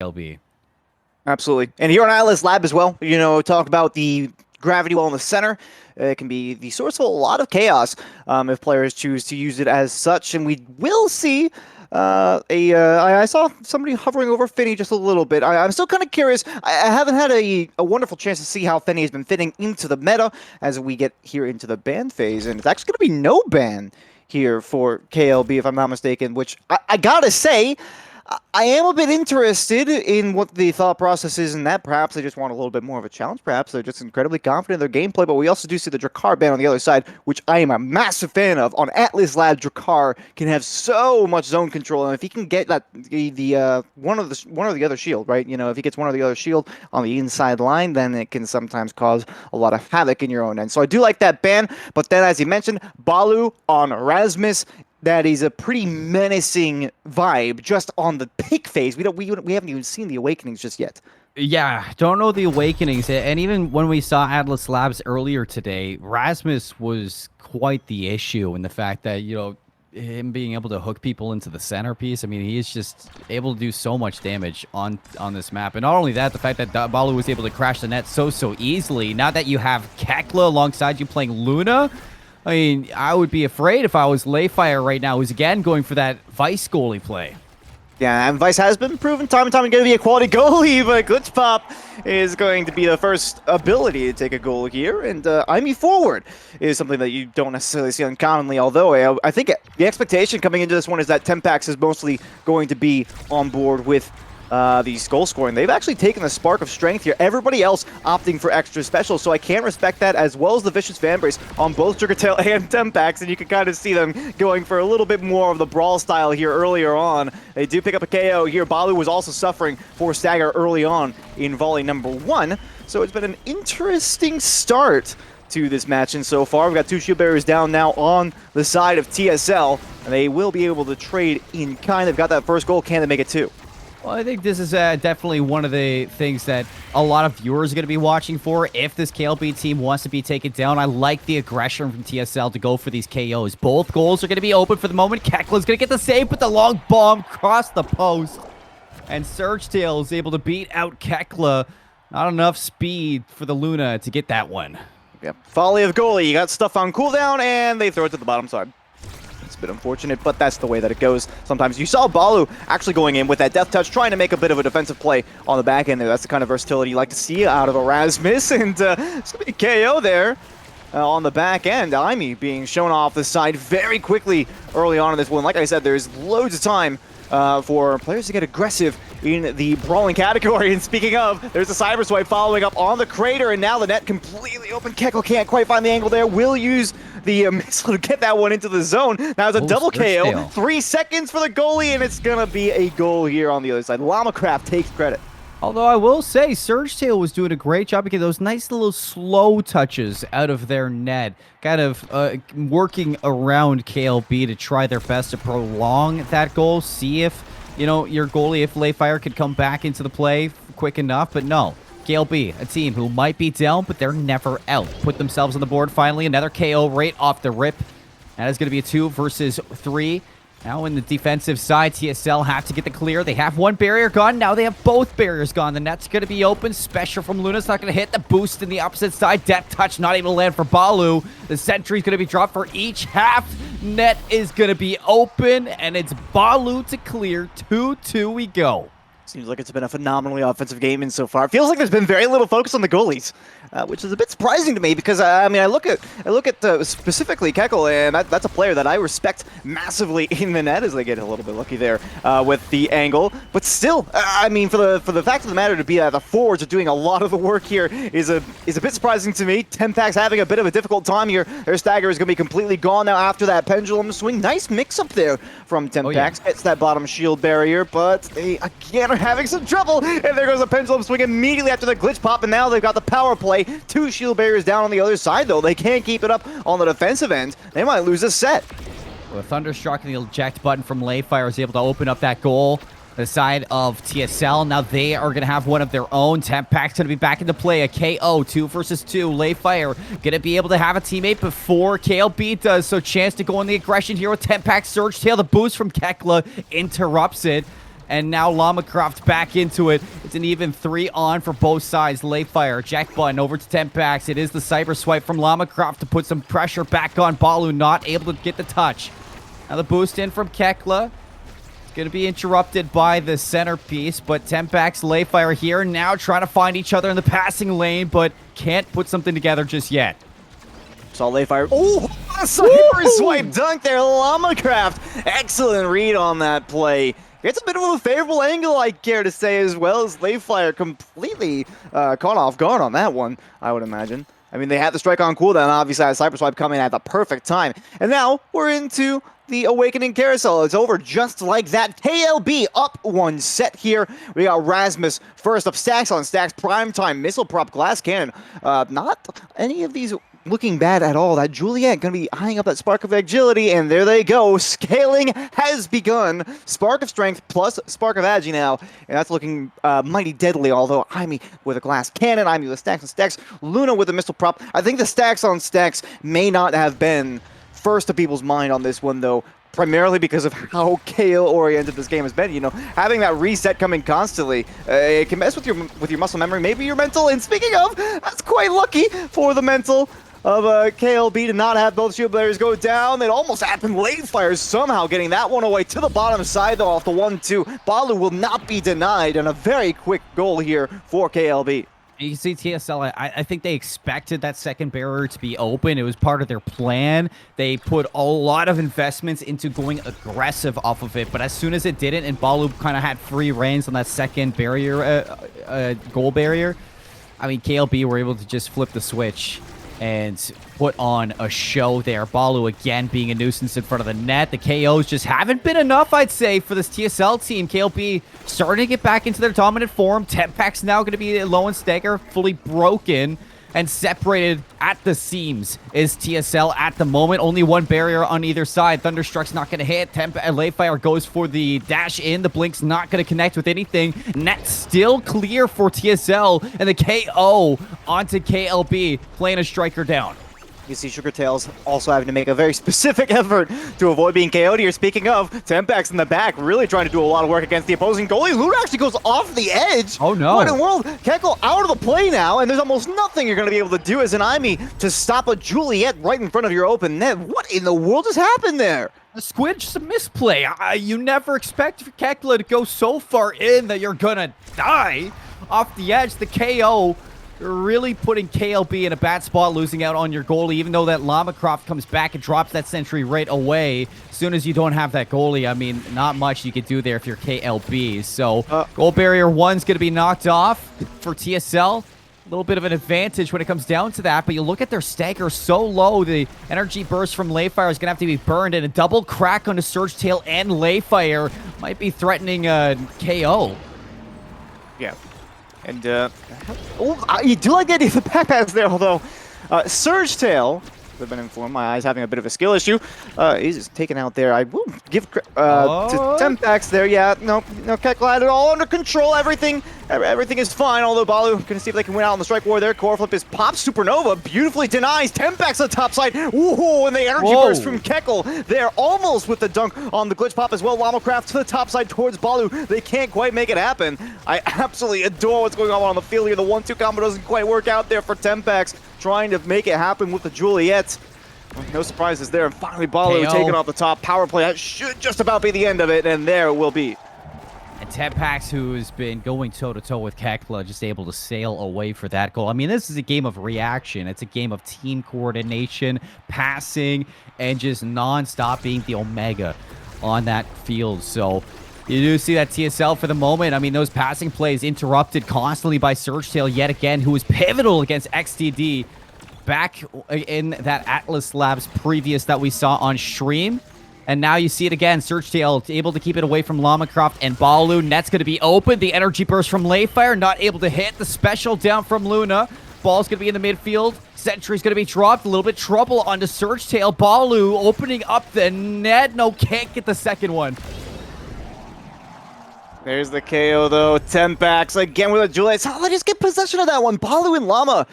KLB. Absolutely. And here on Atlas Lab as well, talk about the gravity well in the center. It can be the source of a lot of chaos if players choose to use it as such. And we will see I saw somebody hovering over Finny just a little bit. I'm still kind of curious. I haven't had a wonderful chance to see how Finny has been fitting into the meta as we get here into the ban phase. And it's actually going to be no ban here for KLB, if I'm not mistaken, which I gotta say, I am a bit interested in what the thought process is in that. Perhaps they just want a little bit more of a challenge. Perhaps they're just incredibly confident in their gameplay. But we also do see the Drakkar ban on the other side, which I am a massive fan of. On Atlas Lab, Drakkar can have so much zone control, and if he can get that one or the other shield, right? If he gets one or the other shield on the inside line, then it can sometimes cause a lot of havoc in your own end. So I do like that ban. But then, as you mentioned, Balu on Erasmus. That is a pretty menacing vibe just on the pick phase. We haven't even seen the awakenings just yet. Yeah, don't know the awakenings. And even when we saw Atlas Labs earlier today, Rasmus was quite the issue in the fact that, him being able to hook people into the centerpiece. I mean, he is just able to do so much damage on this map. And not only that, the fact that Balu was able to crash the net so easily. Now that you have Kekla alongside you playing Luna, I mean, I would be afraid if I was LayFire right now, who's again going for that Vice goalie play. Yeah, and Vice has been proven time and time again to be a quality goalie, but Glitch Pop is going to be the first ability to take a goal here, and IME Forward is something that you don't necessarily see uncommonly, although I think the expectation coming into this one is that Tempax is mostly going to be on board with the goal scoring. They've actually taken the spark of strength here. Everybody else opting for extra special, so I can respect that, as well as the vicious fan base on both Surgetale and Tempax, and you can kind of see them going for a little bit more of the brawl style here earlier on. They do pick up a KO here. Balu was also suffering for stagger early on in volley number 1, so it's been an interesting start to this match, and so far we've got 2 shield barriers down now on the side of TSL, and they will be able to trade in kind. They've got that first goal. Can they make it 2? Well, I think this is definitely one of the things that a lot of viewers are going to be watching for if this KLB team wants to be taken down. I like the aggression from TSL to go for these KOs. Both goals are going to be open for the moment. Kekla's going to get the save, but the long bomb crossed the post. And Surgetale is able to beat out Kekla. Not enough speed for the Luna to get that one. Yep. Folly of goalie. You got stuff on cooldown, and they throw it to the bottom side. It's a bit unfortunate, but that's the way that it goes. Sometimes you saw Balu actually going in with that death touch, trying to make a bit of a defensive play on the back end there. That's the kind of versatility you like to see out of Erasmus, and it's going to be a KO there on the back end. IME being shown off the side very quickly early on in this one. Like I said, there's loads of time for players to get aggressive in the brawling category. And speaking of, there's a cyber swipe following up on the crater, and now the net completely open. Kekla can't quite find the angle there. Will use the missile to get that one into the zone. Now it's a double KO. 3 seconds for the goalie, and it's going to be a goal here on the other side. LamaCraft takes credit. Although I will say, Surgetale was doing a great job because those nice little slow touches out of their net, kind of working around KLB to try their best to prolong that goal, see if, your goalie, if LayFire could come back into the play quick enough, but no. KLB, a team who might be down, but they're never out. Put themselves on the board finally. Another KO right off the rip. That is going to be a 2 versus 3. Now in the defensive side, TSL have to get the clear. They have one barrier gone. Now they have both barriers gone. The net's going to be open. Special from Luna's not going to hit. The boost in the opposite side. Death touch not able to land for Balu. The sentry's going to be dropped for each half. Net is going to be open, and it's Balu to clear. 2-2 we go. Seems like it's been a phenomenally offensive game in so far. It feels like there's been very little focus on the goalies, which is a bit surprising to me because I look at specifically Kekla, and that's a player that I respect massively in the net, as they get a little bit lucky there with the angle. But still, for the fact of the matter to be that the forwards are doing a lot of the work here is a bit surprising to me. Tempax having a bit of a difficult time here. Their stagger is going to be completely gone now after that pendulum swing. Nice mix up there from Tempax. Oh, yeah. Hits that bottom shield barrier, but they again are having some trouble, and there goes a pendulum swing immediately after the glitch pop, and now they've got the power play. 2 shield barriers down on the other side, though. They can't keep it up on the defensive end. They might lose a set. With Thunderstruck and the eject button from LayFire is able to open up that goal. The side of TSL, now they are going to have one of their own. Tempax going to be back into play. A KO, 2 versus 2. LayFire going to be able to have a teammate before KLB does, so chance to go on the aggression here with Tempax. Surgetale, the boost from Kekla interrupts it. And now LamaCraft back into it. It's an even 3 on for both sides. LayFire, Jack Button over to Tempax. It is the cyber swipe from LamaCraft to put some pressure back on Balu, not able to get the touch. Now the boost in from Kekla. It's going to be interrupted by the centerpiece, but Tempax, LayFire here now trying to find each other in the passing lane, but can't put something together just yet. Saw LayFire. Oh, a cyber swipe dunk there, LamaCraft. Excellent read on that play. It's a bit of a favorable angle, I care to say, as well as LayFire completely caught off guard on that one, I would imagine. I mean, they had the strike on cooldown, obviously had a cyber swipe coming at the perfect time. And now we're into the Awakening Carousel. It's over just like that. KLB up 1 set here. We got Rasmus first up, stacks on stacks, primetime, missile prop, glass cannon. Not any of these looking bad at all. That Juliet going to be eyeing up that Spark of Agility, and there they go. Scaling has begun. Spark of Strength plus Spark of Agi now, and that's looking mighty deadly, although Imi with a glass cannon, Imi with stacks on stacks, Luna with a missile prop. I think the stacks on stacks may not have been first to people's mind on this one, though, primarily because of how KO-oriented this game has been. You know, having that reset coming constantly, it can mess with your muscle memory, maybe your mental. And speaking of, that's quite lucky for the mental of KLB to not have both shield barriers go down. It almost happened. LayFire somehow getting that one away to the bottom side, though, off the 1-2. Balu will not be denied, and a very quick goal here for KLB. You can see TSL, I think they expected that second barrier to be open. It was part of their plan. They put a lot of investments into going aggressive off of it, but as soon as it didn't, and Balu kind of had free reins on that second barrier, goal barrier, I mean, KLB were able to just flip the switch and put on a show there. Balu again being a nuisance in front of the net. The KOs just haven't been enough, I'd say, for this TSL team. KLB starting to get back into their dominant form. Tempax now going to be low and stagger, fully broken and separated at the seams is TSL at the moment. Only one barrier on either side. Thunderstruck's not going to hit. LayFire goes for the dash in. The Blink's not going to connect with anything. Net still clear for TSL, and the KO onto KLB, playing a striker down. You see Surgetale's also having to make a very specific effort to avoid being KO'd here. Speaking of, Tempax in the back really trying to do a lot of work against the opposing goalie. Luna actually goes off the edge. Oh no. What in the world? Keckle out of the play now, and there's almost nothing you're going to be able to do as an Imi to stop a Juliet right in front of your open net. What in the world just happened there? Squidd, just a misplay. You never expect Kekla to go so far in that you're going to die off the edge. The KO really putting KLB in a bad spot, losing out on your goalie, even though that LamaCraft comes back and drops that sentry right away. As soon as you don't have that goalie, I mean, not much you could do there if you're KLB. So, goal barrier 1's going to be knocked off for TSL. A little bit of an advantage when it comes down to that, but you look at their stagger so low, the energy burst from LayFire is going to have to be burned, and a double crack onto Surgetale and LayFire might be threatening KO. Yeah. And, you do like the idea of the back pass there, although Surgetale, I've been informed, my eye's having a bit of a skill issue. He's just taken out there. I will give to Tempax there. Yeah, no, Kekla had it all under control. Everything is fine, although Balu gonna see if they can win out on the strike war there. Core flip is pop supernova, beautifully denies Tempax on the top side. Ooh, and the energy burst from Kekla there, almost with the dunk on the glitch pop as well. LamaCraft to the top side towards Balu. They can't quite make it happen. I absolutely adore what's going on the field here. The 1-2 combo doesn't quite work out there for Tempax, trying to make it happen with the Juliet. No surprises there. And finally, Balu taken off the top. Power play. That should just about be the end of it, and there it will be. And Tempax, who's been going toe-to-toe with Kekla, just able to sail away for that goal. I mean, this is a game of reaction. It's a game of team coordination, passing, and just non-stop being the Omega on that field. So you do see that TSL for the moment. I mean, those passing plays interrupted constantly by Surgetale yet again, who was pivotal against XTD back in that Atlas Labs previous that we saw on stream. And now you see it again. Surgetale able to keep it away from LamaCraft and Balu. Net's going to be open. The energy burst from LayFire, not able to hit. The special down from Luna. Ball's going to be in the midfield. Sentry's going to be dropped. A little bit trouble onto Surgetale. Balu opening up the net. No, can't get the second one. There's the KO, though. Tempax again with a Juliet. So let's just get possession of that one. Balu and Lama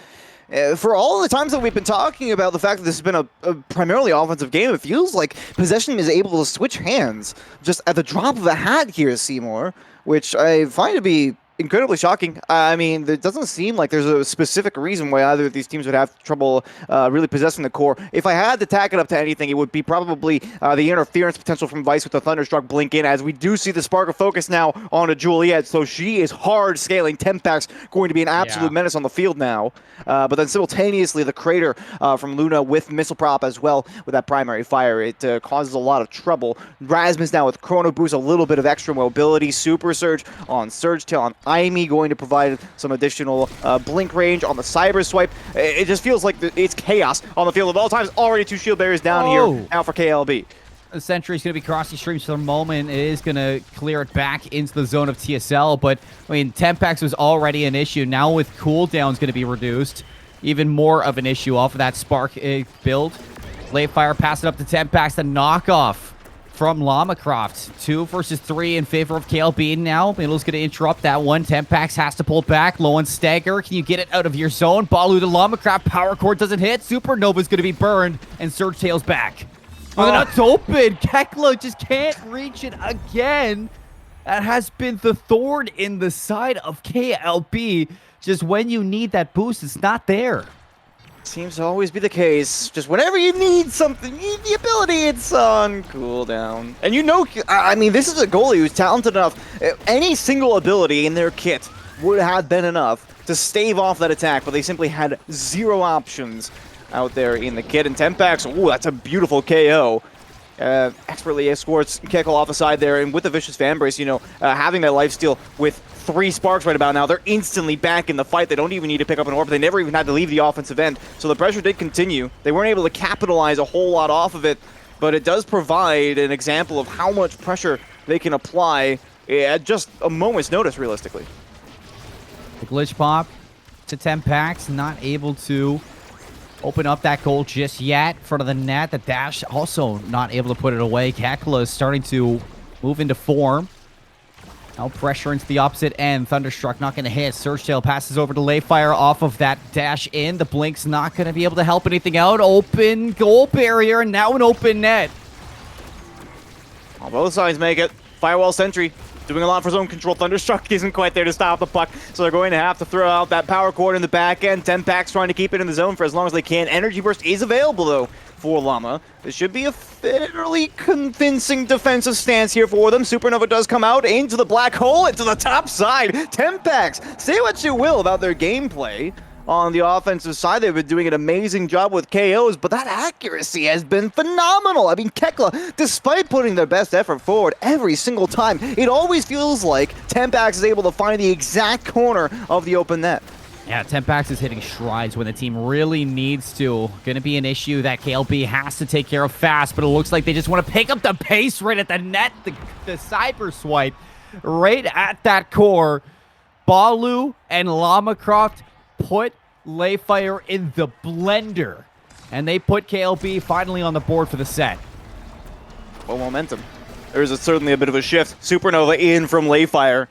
For all the times that we've been talking about the fact that this has been a primarily offensive game, it feels like possession is able to switch hands just at the drop of a hat here, Cmoore, which I find to be incredibly shocking. I mean, it doesn't seem like there's a specific reason why either of these teams would have trouble really possessing the core. If I had to tack it up to anything, it would be probably the interference potential from Vice with the Thunderstruck blink in, as we do see the spark of focus now on a Juliet, so she is hard scaling. Tempax going to be an absolute menace on the field now. But then simultaneously, the Crater from Luna with Missile Prop as well with that primary fire, it causes a lot of trouble. Rasmus now with Chrono Boost, a little bit of extra mobility. Super Surge on Surgetale, on Aimi going to provide some additional blink range on the Cyber Swipe. It just feels like it's chaos on the field at all times. Already 2 shield barriers down here now for KLB. The Sentry's going to be crossing streams for the moment. It is going to clear it back into the zone of TSL, but I mean, Tempax was already an issue. Now with cooldown's going to be reduced, even more of an issue off of that Spark build. LayFire pass it up to Tempax, the knockoff from LamaCraft. 2 versus 3 in favor of KLB now. Middle's going to interrupt that one. Tempax has to pull back. Low on Stagger. Can you get it out of your zone? Balu to LamaCraft. Power Cord doesn't hit. Supernova's going to be burned, and Surgetale's back. Oh, the nut's open. Kekla just can't reach it again. That has been the thorn in the side of KLB. Just when you need that boost, it's not there. Seems to always be the case. Just whenever you need something, you need the ability, it's on cooldown. And you know, I mean, this is a goalie who's talented enough. Any single ability in their kit would have been enough to stave off that attack, but they simply had 0 options out there in the kit. And Tempax, ooh, that's a beautiful KO. Expertly escorts Keckle off the side there, and with the Vicious Fan Brace, you know, having that lifesteal with 3 sparks right about now, they're instantly back in the fight. They don't even need to pick up an orb. They never even had to leave the offensive end, so the pressure did continue. They weren't able to capitalize a whole lot off of it, but it does provide an example of how much pressure they can apply at just a moment's notice, realistically. The glitch pop to Tempax, not able to open up that goal just yet. Front of the net, the dash also not able to put it away. Kekla is starting to move into form. Now pressure into the opposite end. Thunderstruck not going to hit. Surgetale passes over to LayFire off of that dash in. The blink's not going to be able to help anything out. Open goal barrier, and now an open net. Well, both sides make it. Firewall Sentry doing a lot for zone control. Thunderstruck isn't quite there to stop the puck, so they're going to have to throw out that power cord in the back end. Tempax trying to keep it in the zone for as long as they can. Energy Burst is available, though, for Llama. This should be a fairly convincing defensive stance here for them. Supernova does come out into the black hole, into the top side. Tempax, say what you will about their gameplay. On the offensive side, they've been doing an amazing job with KOs, but that accuracy has been phenomenal. I mean, Kekla, despite putting their best effort forward every single time, it always feels like Tempax is able to find the exact corner of the open net. Yeah, Tempax is hitting strides when the team really needs to. Going to be an issue that KLB has to take care of fast, but it looks like they just want to pick up the pace right at the net. The cyber swipe right at that core. Balu and LamaCraft put LayFire in the blender, and they put KLB finally on the board for the set. Well, momentum. There's certainly a bit of a shift. Supernova in from LayFire.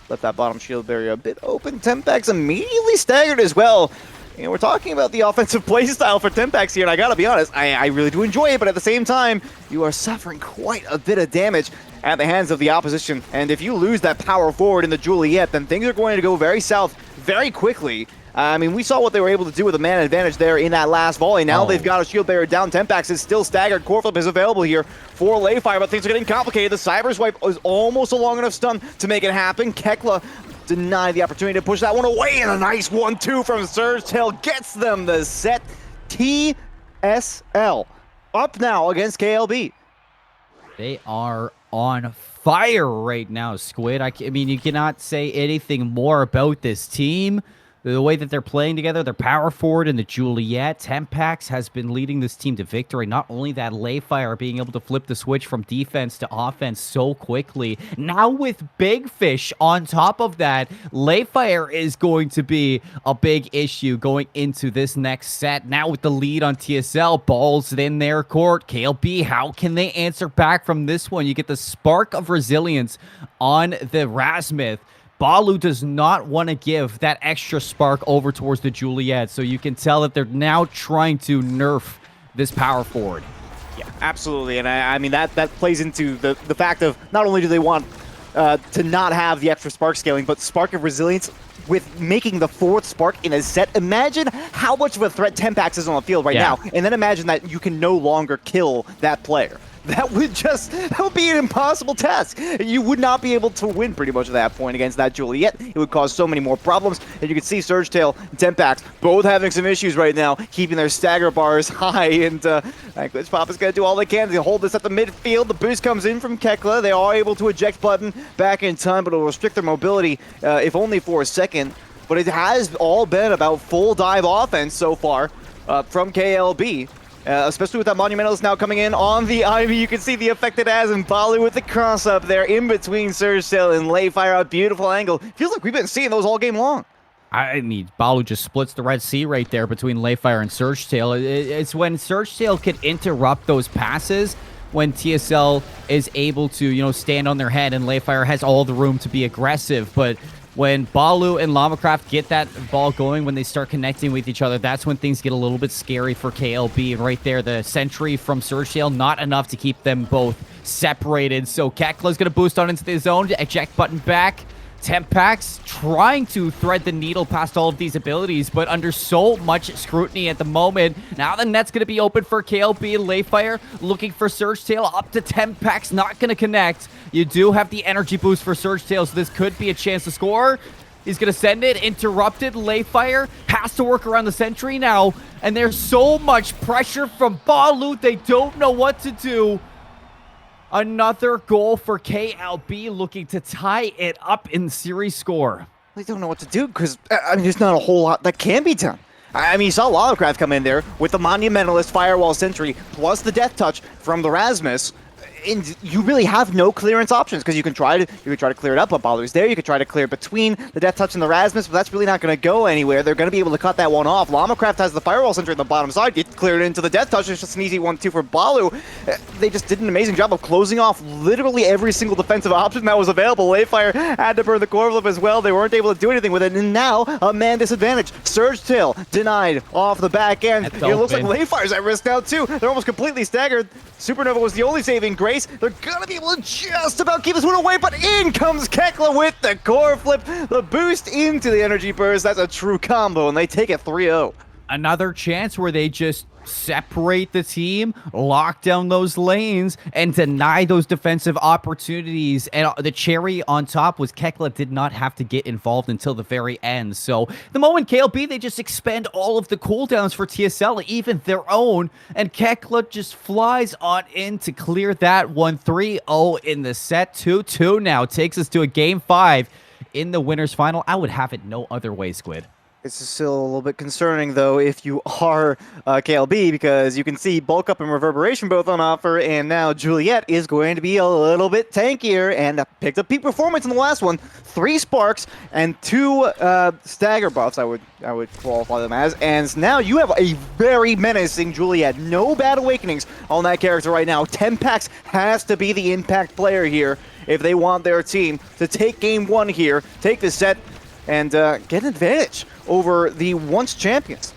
Left that bottom shield barrier a bit open. Tempax immediately staggered as well. You know, we're talking about the offensive playstyle for Tempax here, and I gotta be honest, I really do enjoy it, but at the same time, you are suffering quite a bit of damage at the hands of the opposition. And if you lose that power forward in the Juliet, then things are going to go very south very quickly. I mean, we saw what they were able to do with a man advantage there in that last volley. Now they've got a shield barrier down. Tempax is still staggered. Core flip is available here for LayFire, but things are getting complicated. The cyber swipe is almost a long enough stun to make it happen. Kekla denied the opportunity to push that one away, and a nice 1-2 from Surgetale gets them the set. TSL up now against KLB. They are on fire right now, Squidd. I mean, you cannot say anything more about this team. The way that they're playing together, their power forward and the Juliet. Tempax has been leading this team to victory. Not only that, LayFire being able to flip the switch from defense to offense so quickly. Now with Big Fish on top of that, LayFire is going to be a big issue going into this next set. Now with the lead on TSL, balls in their court. KLB, how can they answer back from this one? You get the spark of resilience on the Rasmuth. Balu does not want to give that extra spark over towards the Juliet, so you can tell that they're now trying to nerf this power forward. Yeah, absolutely. And I mean, that plays into the fact of not only do they want to not have the extra spark scaling, but spark of resilience with making the 4th spark in a set. Imagine how much of a threat Tempax is on the field right now, and then imagine that you can no longer kill that player. That would be an impossible task. You would not be able to win pretty much at that point against that Juliet. It would cause so many more problems. And you can see Surgetale and Tempax both having some issues right now, keeping their stagger bars high. And Glitch Pop is going to do all they can to hold this at the midfield. The boost comes in from Kekla. They are able to eject button back in time, but it will restrict their mobility, if only for a second. But it has all been about full dive offense so far from KLB. Especially with that Monumentalist now coming in on the Ivy. You can see the effect it has, and Balu with the cross up there in between Surgetale and LayFire. A beautiful angle. Feels like we've been seeing those all game long. I mean, Balu just splits the Red Sea right there between LayFire and Surgetale. It's when Surgetale can interrupt those passes, when TSL is able to, you know, stand on their head, and LayFire has all the room to be aggressive. But when Balu and LamaCraft get that ball going, when they start connecting with each other, that's when things get a little bit scary for KLB. And right there, the sentry from Surgetale, not enough to keep them both separated. So Kekla's going to boost on into the zone, eject button back. Tempax trying to thread the needle past all of these abilities, but under so much scrutiny at the moment. Now the net's going to be open for KLB and LayFire, looking for Surgetale up to Tempax, not going to connect. You do have the energy boost for Surgetale, so this could be a chance to score. He's going to send it, interrupted. LayFire has to work around the sentry now, and there's so much pressure from Balu, they don't know what to do. Another goal for KLB, looking to tie it up in the series score. They don't know what to do because, I mean, there's not a whole lot that can be done. I mean, you saw LamaCraft come in there with the Monumentalist Firewall Sentry plus the Death Touch from the Rasmus. And you really have no clearance options because you can try to clear it up, but Balu's there. You can try to clear between the Death Touch and the Rasmus, but that's really not going to go anywhere. They're going to be able to cut that one off. LamaCraft has the Firewall Sentry on the bottom side. Get cleared into the Death Touch. It's just an easy 1-2 for Balu. They just did an amazing job of closing off literally every single defensive option that was available. LayFire had to burn the core flip as well. They weren't able to do anything with it, and now a man disadvantage. Surgetale denied off the back end. It looks like LayFire's at risk now too. They're almost completely staggered. Supernova was the only saving grace. They're gonna be able to just about keep this one away, but in comes Kekla with the core flip, the boost into the energy burst. That's a true combo, and they take it 3-0. Another chance where they just separate the team, lock down those lanes, and deny those defensive opportunities. And the cherry on top was Kekla did not have to get involved until the very end. So the moment KLB, they just expend all of the cooldowns for TSL, even their own, and Kekla just flies on in to clear that one. 3-0 in the set. 2-2 now takes us to a game 5 in the winners final. I would have it no other way, Squidd. It's still a little bit concerning, though, if you are KLB, because you can see Bulk Up and Reverberation both on offer, and now Juliet is going to be a little bit tankier, and picked up peak performance in the last one. 3 sparks and 2 stagger buffs, I would qualify them as, and now you have a very menacing Juliet. No bad awakenings on that character right now. Tempax has to be the impact player here if they want their team to take game 1 here, take the set, and get an advantage over the once champions.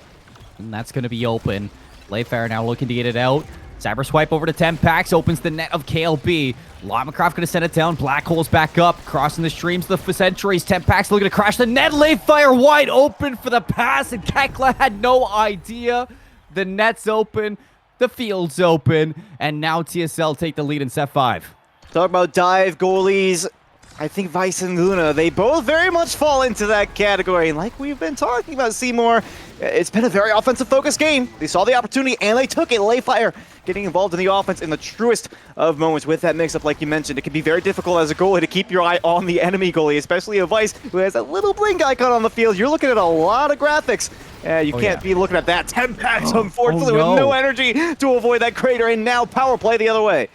And that's going to be open. LayFire now looking to get it out. Cyber swipe over to Tempax, opens the net of KLB. LamaCraft going to send it down. Black holes back up, crossing the streams, the sentries. Tempax looking to crash the net. LayFire wide open for the pass, and Kekla had no idea. The net's open, the field's open, and now TSL take the lead in set 5. Talk about dive goalies. I think Vice and Luna, they both very much fall into that category. And like we've been talking about Cmoore, it's been a very offensive-focused game. They saw the opportunity, and they took it. LayFire getting involved in the offense in the truest of moments with that mix-up, like you mentioned. It can be very difficult as a goalie to keep your eye on the enemy goalie, especially a Vice who has a little blink icon on the field. You're looking at a lot of graphics. You can't be looking at that. Tempax, unfortunately, with no energy to avoid that crater, and now power play the other way.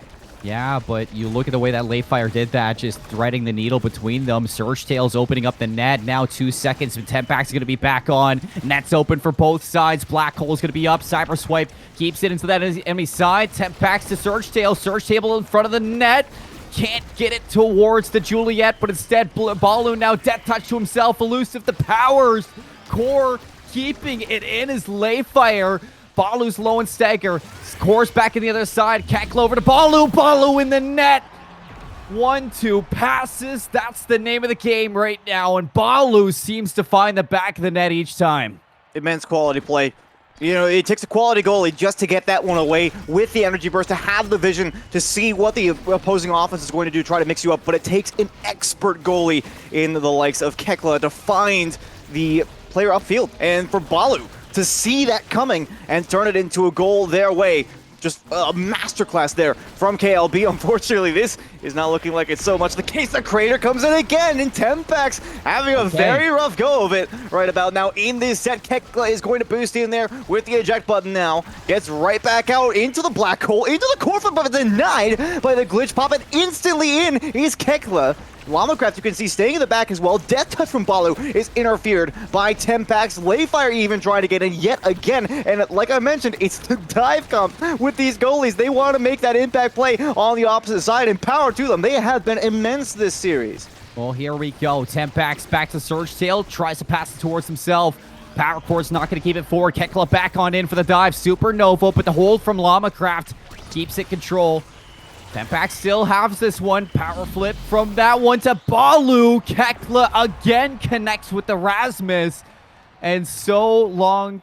Yeah, but you look at the way that LayFire did that, just threading the needle between them. Surgetale's opening up the net. Now 2 seconds, but Tempax is going to be back on. Net's open for both sides. Black Hole's going to be up. Cyber swipe keeps it into that enemy side. Tempax to Surgetale. Surgetale in front of the net. can't get it towards the Juliet, but instead Balu now death touch to himself, elusive the powers. Core keeping it in as LayFire. Balu's low and stagger. Core's back in the other side. Kekla over to Balu. Balu in the net. 1-2 passes. That's the name of the game right now. And Balu seems to find the back of the net each time. Immense quality play. You know, it takes a quality goalie just to get that one away with the energy burst, to have the vision to see what the opposing offense is going to do, try to mix you up. But it takes an expert goalie in the likes of Kekla to find the player upfield. And for Balu to see that coming and turn it into a goal their way. Just a masterclass there from KLB. Unfortunately, this is not looking like it's so much the case. The Crater comes in again, and Tempax having a very rough go of it right about now in this set. Kekla is going to boost in there with the eject button now. Gets right back out into the black hole, into the core flip, but denied by the glitch pop, and instantly in is Kekla. LamaCraft, you can see, staying in the back as well. Death touch from Balu is interfered by Tempax. LayFire even trying to get in yet again. And like I mentioned, it's the dive comp with these goalies. They want to make that impact play on the opposite side, and power to them. They have been immense this series. Well, here we go. Tempax back to Surgetale. Tries to pass it towards himself. Power core's not going to keep it forward. Kekla back on in for the dive. Supernova, but the hold from LamaCraft keeps it control. Tempax still has this one. Power flip from that one to Balu. Kekla again connects with the Rasmus. And so long,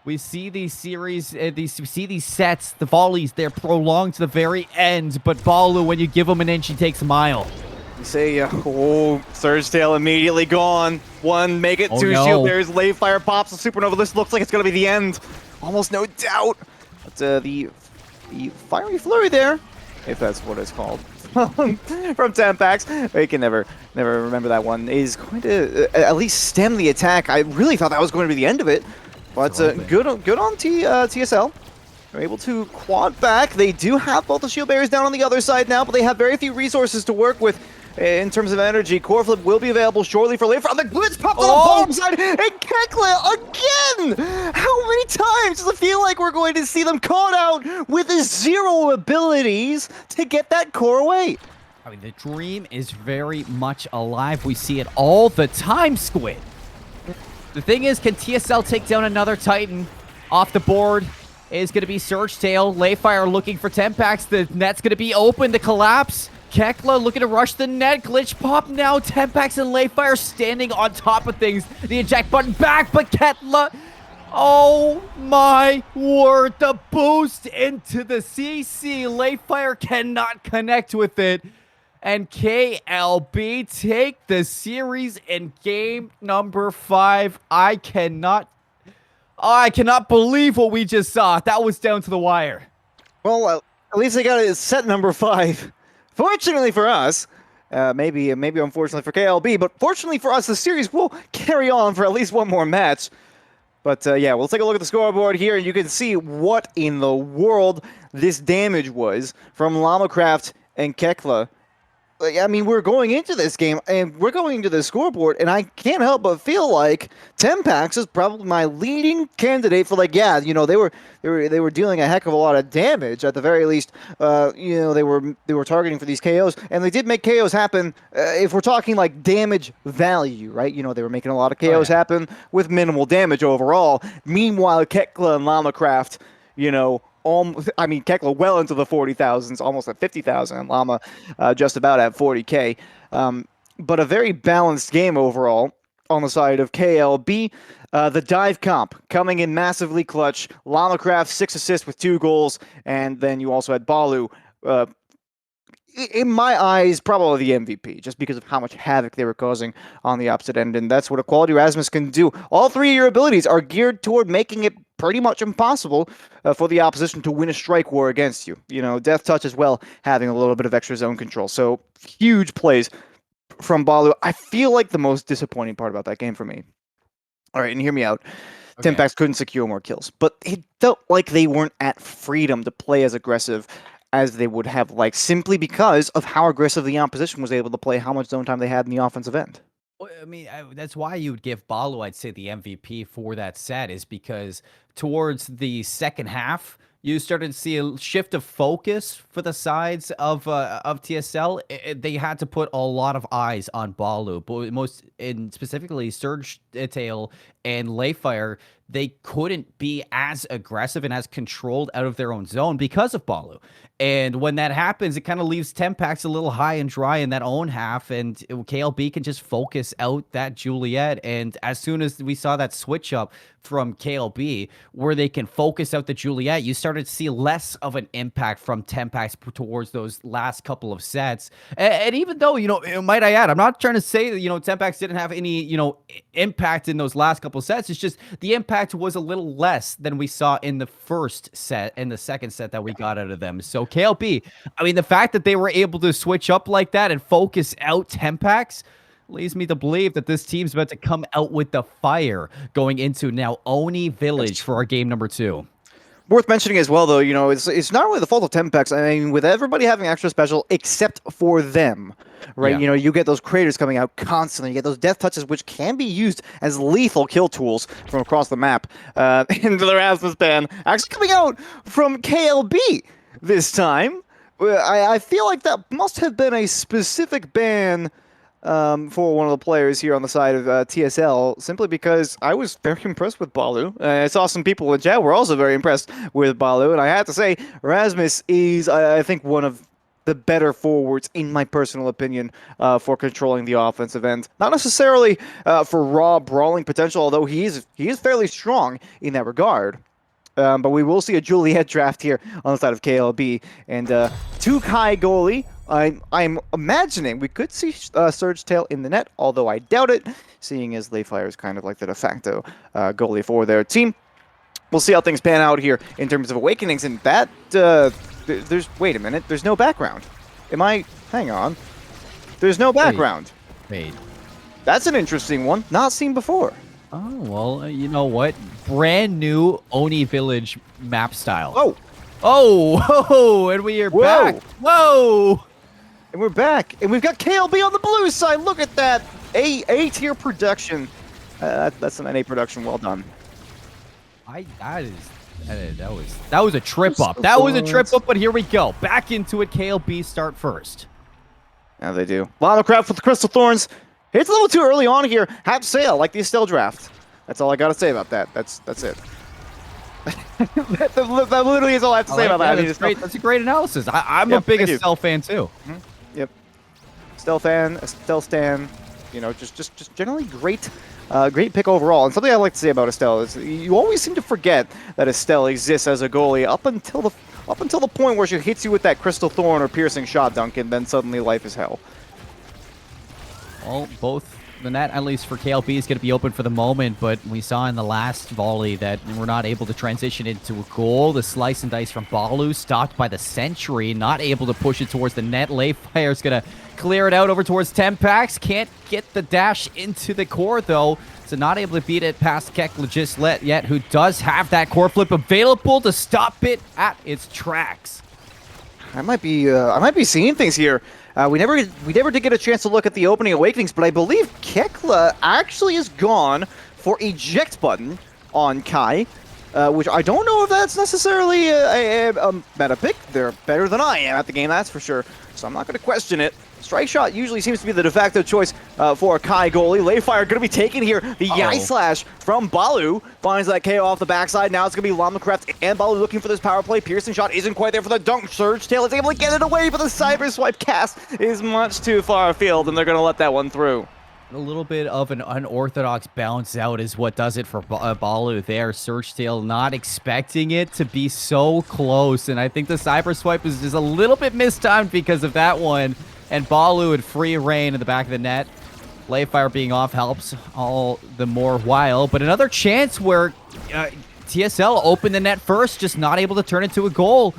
we see these series, we see these sets, the volleys, they're prolonged to the very end. But Balu, when you give him an inch, he takes a mile. You say, oh, Surgetale immediately gone. One, make it two, no. shield bearers. LayFire pops the Supernova. This looks like it's going to be the end. Almost no doubt. But the fiery flurry there, if that's what it's called, from Tempax. We can never remember that one. Is going to at least stem the attack. I really thought that was going to be the end of it, but good on TSL. They're able to quad back. They do have both the shield barriers down on the other side now, but they have very few resources to work with in terms of energy. Core flip will be available shortly for LayFire. The glitch popped on the bottom side, and Kekla again! How many times does it feel like we're going to see them caught out with zero abilities to get that core away? I mean, the dream is very much alive. We see it all the time, Squidd. The thing is, can TSL take down another Titan? Off the board is going to be Surgetale. LayFire looking for Tempax. The net's going to be open to collapse. Kekla looking to rush the net. Glitch pop now. Tempax and LayFire standing on top of things. The eject button back, but Kekla... Oh my word. The boost into the CC. LayFire cannot connect with it. And KLB take the series in game number 5. I cannot believe what we just saw. That was down to the wire. Well, at least they got it set number 5. Fortunately for us, maybe unfortunately for KLB, but fortunately for us, the series will carry on for at least one more match. But yeah, we'll take a look at the scoreboard here, and you can see what in the world this damage was from LamaCraft and Kekla. I mean, we're going into this game, and we're going into the scoreboard, and I can't help but feel like Tempax is probably my leading candidate for, like, yeah, you know, they were dealing a heck of a lot of damage at the very least. You know, they were targeting for these KOs, and they did make KOs happen. If we're talking like damage value, right? You know, they were making a lot of KOs happen with minimal damage overall. Meanwhile, Kekla and LamaCraft, you know. I mean, Kekla well into the 40,000s, almost at 50,000, and Lama just about at 40K. But a very balanced game overall on the side of KLB. The dive comp coming in massively clutch. LamaCraft 6 assists with 2 goals, and then you also had Balu. In my eyes, probably the MVP, just because of how much havoc they were causing on the opposite end, and that's what a quality Rasmus can do. All 3 of your abilities are geared toward making it pretty much impossible for the opposition to win a strike war against you. You know, Death Touch as well, having a little bit of extra zone control. So, huge plays from Balu. I feel like the most disappointing part about that game for me. All right, and hear me out. Okay. Tempax couldn't secure more kills, but it felt like they weren't at freedom to play as aggressive as they would have liked, simply because of how aggressive the opposition was able to play, how much zone time they had in the offensive end. Well, I mean, that's why you would give Balu, I'd say, the MVP for that set, is because towards the second half, You started to see a shift of focus for the sides of TSL. They had to put a lot of eyes on Balu, but specifically Surgetale and LayFire. They couldn't be as aggressive and as controlled out of their own zone because of Balu. And when that happens, it kind of leaves Tempax a little high and dry in that own half, and KLB can just focus out that Juliet. And as soon as we saw that switch up from KLB, where they can focus out the Juliet, you started to see less of an impact from Tempax towards those last couple of sets. And even though, might I add, I'm not trying to say that, Tempax didn't have any, impact in those last couple of sets. It's just the impact was a little less than we saw in the first set and the second set that we got out of them. So KLB, I mean, the fact that they were able to switch up like that and focus out Tempax leads me to believe that this team's about to come out with the fire going into now Oni Village for our game number 2. Worth mentioning as well, though, it's not really the fault of Tempax. I mean, with everybody having extra special except for them, right? Yeah. You get those craters coming out constantly. You get those death touches, which can be used as lethal kill tools from across the map. And the Rasmus ban actually coming out from KLB this time. I feel like that must have been a specific ban for one of the players here on the side of TSL, simply because I was very impressed with Balu. I saw some people in chat were also very impressed with Balu, and I have to say, Rasmus is, I think, one of the better forwards, in my personal opinion, for controlling the offensive end. Not necessarily for raw brawling potential, although he is fairly strong in that regard. But we will see a Juliet draft here on the side of KLB, and 2Kai goalie. I'm imagining we could see Surgetale in the net, although I doubt it, seeing as LayFire is kind of like the de facto goalie for their team. We'll see how things pan out here in terms of Awakenings, and that, wait a minute, there's no background. Hang on. There's no background. Wait. That's an interesting one, not seen before. Oh, well, you know what? Brand new Oni Village map style. Oh, and we are back. Whoa. And we're back, and we've got KLB on the blue side. Look at that, A-tier production. That's an NA production. Well done. That was a trip up. That was a trip up, but here we go. Back into it. KLB start first. Now they do. LamaCraft with the Crystal Thorns. It's a little too early on here. Have sail like the Estelle draft. That's all I gotta say about that. That's it. that literally is all I have to say about that. That's a great analysis. I'm a big Estelle fan too. Mm-hmm. Yep. Estelle fan, Estelle stan. Just generally great pick overall. And something I like to say about Estelle is you always seem to forget that Estelle exists as a goalie up until the point where she hits you with that Crystal Thorn or piercing shot dunk, and then suddenly life is hell. Well, both the net, at least for KLB, is going to be open for the moment, but we saw in the last volley that we're not able to transition into a goal. The slice and dice from Balu stopped by the Sentry, not able to push it towards the net. LayFire is going to clear it out over towards Tempax. Can't get the dash into the core, though, so not able to beat it past Kekla just yet, who does have that core flip available to stop it at its tracks. I might be seeing things here. We never did get a chance to look at the opening Awakenings, but I believe Kekla actually is gone for eject button on Kai, which I don't know if that's necessarily a meta pick. They're better than I am at the game, that's for sure. So I'm not going to question it. Strike shot usually seems to be the de facto choice for a Kai goalie. LayFire going to be taken here. The Yai Slash from Balu finds that KO off the backside. Now it's going to be LamaCraft and Balu looking for this power play. Piercing shot isn't quite there for the dunk. Surgetale is able to get it away, but the cyber swipe cast is much too far afield, and they're going to let that one through. A little bit of an unorthodox bounce out is what does it for Balu there. Surgetale not expecting it to be so close, and I think the cyber swipe is just a little bit mistimed because of that one. And Balu in free reign in the back of the net. LayFire being off helps all the more while. But another chance where TSL opened the net first, just not able to turn it to a goal.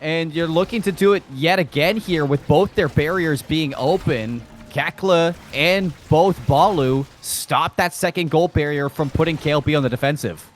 And you're looking to do it yet again here with both their barriers being open. Kekla and both Balu stop that second goal barrier from putting KLB on the defensive.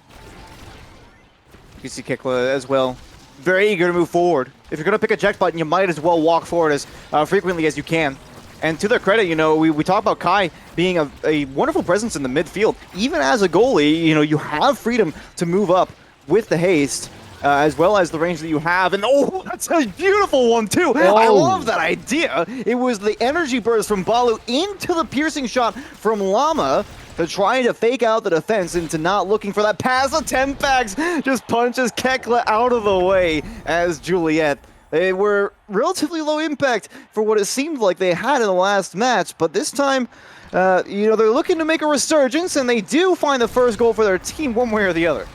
You see Kekla as well. Very eager to move forward. If you're going to pick a eject button, you might as well walk forward as frequently as you can. And to their credit, we talk about Kai being a wonderful presence in the midfield. Even as a goalie, you have freedom to move up with the haste. as well as the range that you have. And oh, that's a beautiful one too. I love that idea. It was the energy burst from Balu into the piercing shot from Llama, to trying to fake out the defense into not looking for that pass. The Tempax just punches Kekla out of the way as Juliet. They were relatively low impact for what it seemed like they had in the last match, but this time, you know, they're looking to make a resurgence, and they do find the first goal for their team one way or the other.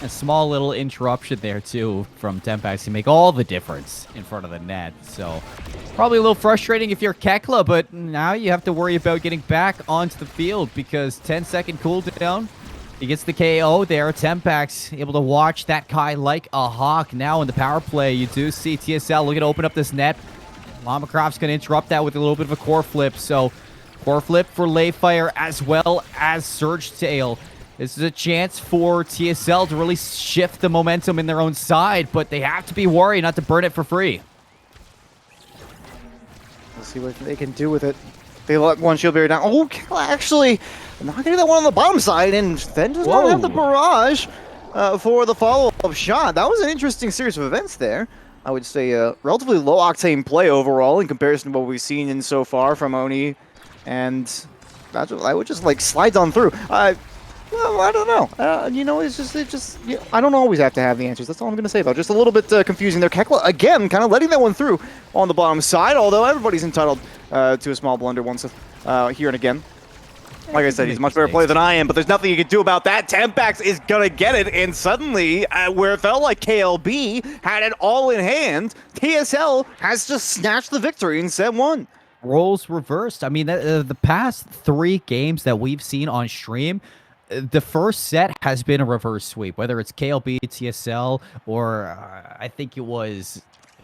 A small little interruption there, too, from Tempax to make all the difference in front of the net. So, probably a little frustrating if you're Kekla, but now you have to worry about getting back onto the field because 10-second cooldown. He gets the KO there. Tempax able to watch that Kai like a hawk. Now in the power play, you do see TSL looking to open up this net. LamaCraft's going to interrupt that with a little bit of a core flip. So, core flip for LayFire as well as Surgetale. This is a chance for TSL to really shift the momentum in their own side, but they have to be worried not to burn it for free. Let's see what they can do with it. They let one shield barrier down. Oh, actually, not getting that one on the bottom side, and then does not have the barrage for the follow-up shot. That was an interesting series of events there. I would say a relatively low-octane play overall in comparison to what we've seen in so far from Oni, and I would just like slides on through. Well, I don't know. You know, it just you know, I don't always have to have the answers. That's all I'm going to say, though. Just a little bit confusing there. Kekla, again, kind of letting that one through on the bottom side, although everybody's entitled to a small blunder once here and again. Like I said, he's a much better player than I am, but there's nothing you can do about that. Tempax is going to get it, and suddenly, where it felt like KLB had it all in hand, TSL has just snatched the victory in set 1. Roles reversed. I mean, the past 3 games that we've seen on stream, the first set has been a reverse sweep, whether it's KLB, TSL, or I think it was,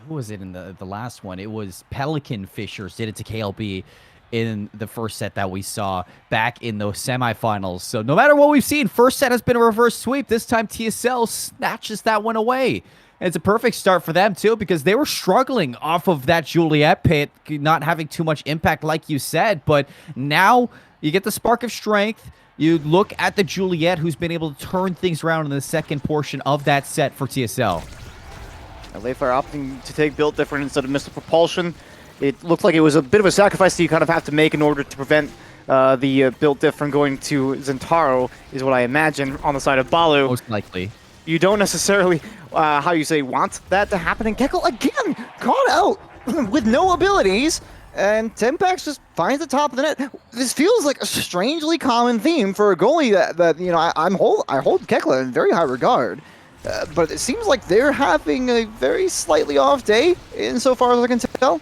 who was it in the last one? It was Pelican Fishers did it to KLB in the first set that we saw back in those semifinals. So no matter what we've seen, first set has been a reverse sweep. This time TSL snatches that one away. And it's a perfect start for them, too, because they were struggling off of that Juliet pit, not having too much impact, like you said. But now you get the spark of strength. You look at the Juliet, who's been able to turn things around in the second portion of that set for TSL. LayFire opting to take build different instead of missile propulsion. It looked like it was a bit of a sacrifice that you kind of have to make in order to prevent the build diff from going to Zentaro, is what I imagine, on the side of Balu. Most likely. You don't necessarily, how you say, want that to happen. And Kekla, again, caught out with no abilities. And Tempax just finds the top of the net. This feels like a strangely common theme for a goalie that you know, I hold Kekla in very high regard. But it seems like they're having a very slightly off day, insofar as I can tell.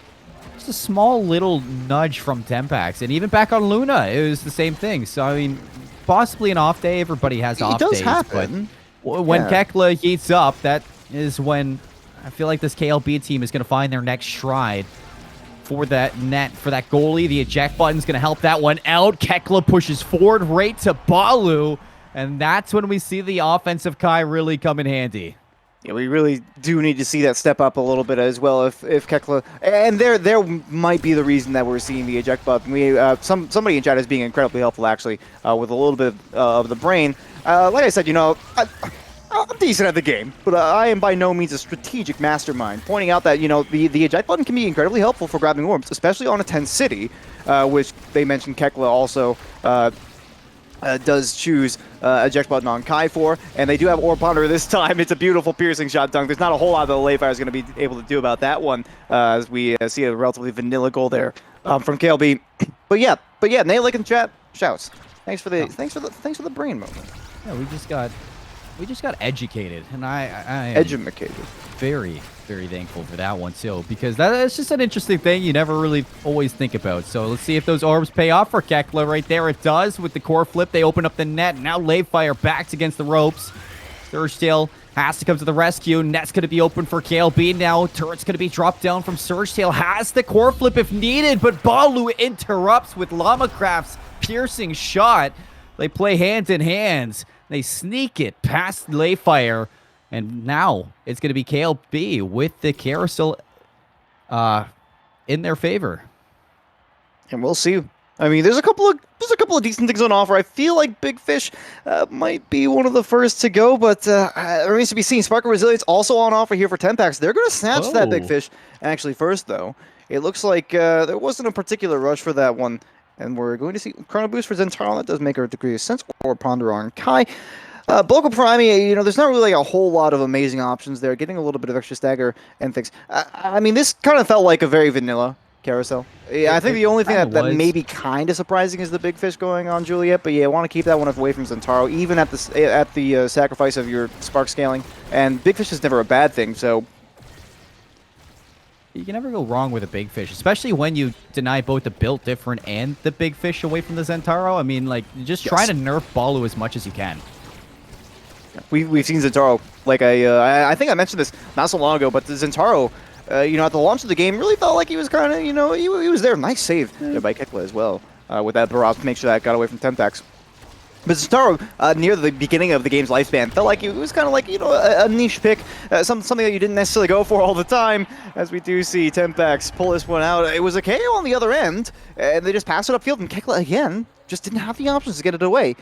Just a small little nudge from Tempax. And even back on Luna, it was the same thing. So, I mean, possibly an off day. Everybody has off days. It does happen. But when Kekla heats up, that is when I feel like this KLB team is going to find their next stride. For that net, for that goalie, the eject button's going to help that one out. Kekla pushes forward right to Balu, and that's when we see the offensive Kai really come in handy. Yeah, we really do need to see that step up a little bit as well. If Kekla, and there might be the reason that we're seeing the eject button. We somebody in chat is being incredibly helpful actually with a little bit of the brain. Like I said, you know, I'm decent at the game, but I am by no means a strategic mastermind. Pointing out that, you know, the eject button can be incredibly helpful for grabbing orbs, especially on a 10 city, which they mentioned Kekla also does choose eject button on Kai for, and they do have Orb Ponder this time. It's a beautiful piercing shot dunk. There's not a whole lot that the LayFire is going to be able to do about that one, as we see a relatively vanilla goal there from KLB. But yeah, Naylik in chat shouts. Thanks for the brain moment. Yeah, we just got educated, and I am educated. Very, very thankful for that one too, because that's just an interesting thing you never really always think about. So let's see if those orbs pay off for Kekla right there. It does with the core flip. They open up the net. Now LayFire backs against the ropes. Surgetale has to come to the rescue. Net's going to be open for KLB now. Turret's going to be dropped down from Surgetale. Has the core flip if needed, but Balu interrupts with LamaCraft's piercing shot. They play hand in hand. They sneak it past LayFire, and now it's going to be KLB with the carousel in their favor. And we'll see I mean, there's a couple of decent things on offer. I feel like Big Fish might be one of the first to go, but it remains to be seen. Spark of Resilience also on offer here for Tempax. They're going to snatch that Big Oh. Fish actually first, though. It looks like there wasn't a particular rush for that one, and we're going to see Chrono Boost for Zentaro. That does make a degree of sense, or Ponder on Kai. Bulk Prime, there's not really like a whole lot of amazing options there. Getting a little bit of extra stagger and things. I mean, this kind of felt like a very vanilla carousel. Yeah, I think the only thing that may be kind of surprising is the Big Fish going on Juliet, but yeah, I want to keep that one away from Zentaro, even at the sacrifice of your spark scaling. And Big Fish is never a bad thing, so You can never go wrong with a Big Fish, especially when you deny both the built different and the Big Fish away from the Zentaro. I mean, like, just try to nerf Balu as much as you can. we've seen Zentaro, like I think I mentioned this not so long ago, but the Zentaro, at the launch of the game, really felt like he was kind of, he was there. Nice save by Kekla as well, with that barrage to make sure that got away from Tempax. But Zentaro, near the beginning of the game's lifespan, felt like it was kind of like, a niche pick, something that you didn't necessarily go for all the time, as we do see Tempax pull this one out. It was a KO on the other end, and they just passed it upfield, and Kekla, again, just didn't have the options to get it away.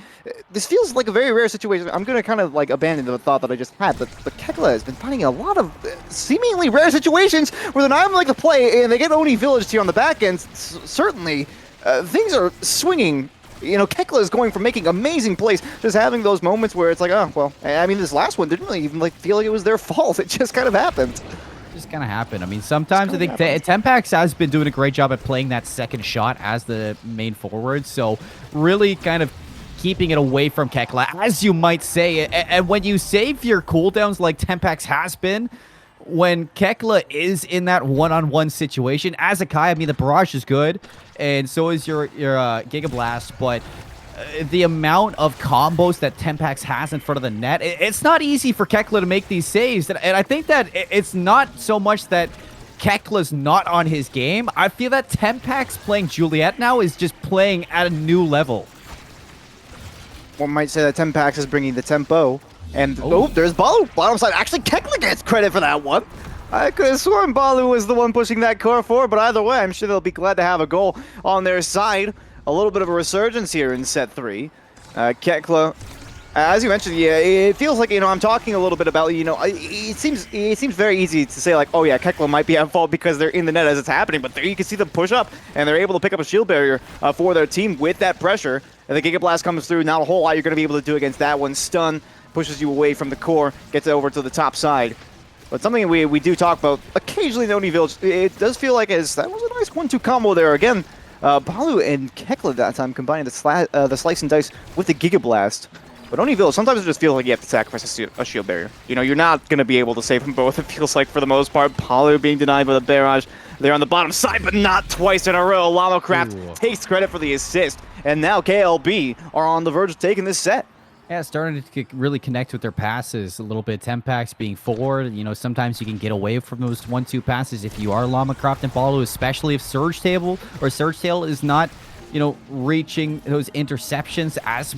This feels like a very rare situation. I'm going to kind of like abandon the thought that I just had, but Kekla has been finding a lot of seemingly rare situations where they're not even like to play, and they get Oni villaged here on the back end. Certainly, things are swinging. Kekla is going from making amazing plays, just having those moments where it's like, oh, well, I mean, this last one didn't really even feel like it was their fault. It just kind of happened. Just kind of happen. I mean, sometimes I think Tempax has been doing a great job at playing that second shot as the main forward, so really kind of keeping it away from Kekla, as you might say. And when you save your cooldowns like Tempax has been, when Kekla is in that one-on-one situation, as a Kai, I mean, the barrage is good, and so is your Giga Blast, but the amount of combos that Tempax has in front of the net, it's not easy for Kekla to make these saves. And I think that it's not so much that Kekla's not on his game. I feel that Tempax playing Juliet now is just playing at a new level. One might say that Tempax is bringing the tempo. And, there's Balu, bottom side. Actually, Kekla gets credit for that one. I could have sworn Balu was the one pushing that core forward, but either way, I'm sure they'll be glad to have a goal on their side. A little bit of a resurgence here in set 3. Kekla, as you mentioned, yeah, it feels like, I'm talking a little bit about, it seems very easy to say, like, oh yeah, Kekla might be at fault because they're in the net as it's happening, but there you can see them push up, and they're able to pick up a shield barrier for their team with that pressure. And the Giga Blast comes through, not a whole lot you're going to be able to do against that one. Stun pushes you away from the core, gets it over to the top side. But something we do talk about occasionally in Oni Village, it does feel like that was a nice 1-2 combo there. Again, Balu and Kekla that time combining the Slice and Dice with the Giga Blast. But Oni Village, sometimes it just feels like you have to sacrifice a shield barrier. You're not going to be able to save them both, it feels like, for the most part. Balu being denied by the barrage. They're on the bottom side, but not twice in a row. LamaCraft takes credit for the assist. And now KLB are on the verge of taking this set. Yeah, starting to really connect with their passes a little bit. Tempax being forward, sometimes you can get away from those 1-2 passes if you are LamaCraft and Balu, especially if Surgetale is not, reaching those interceptions as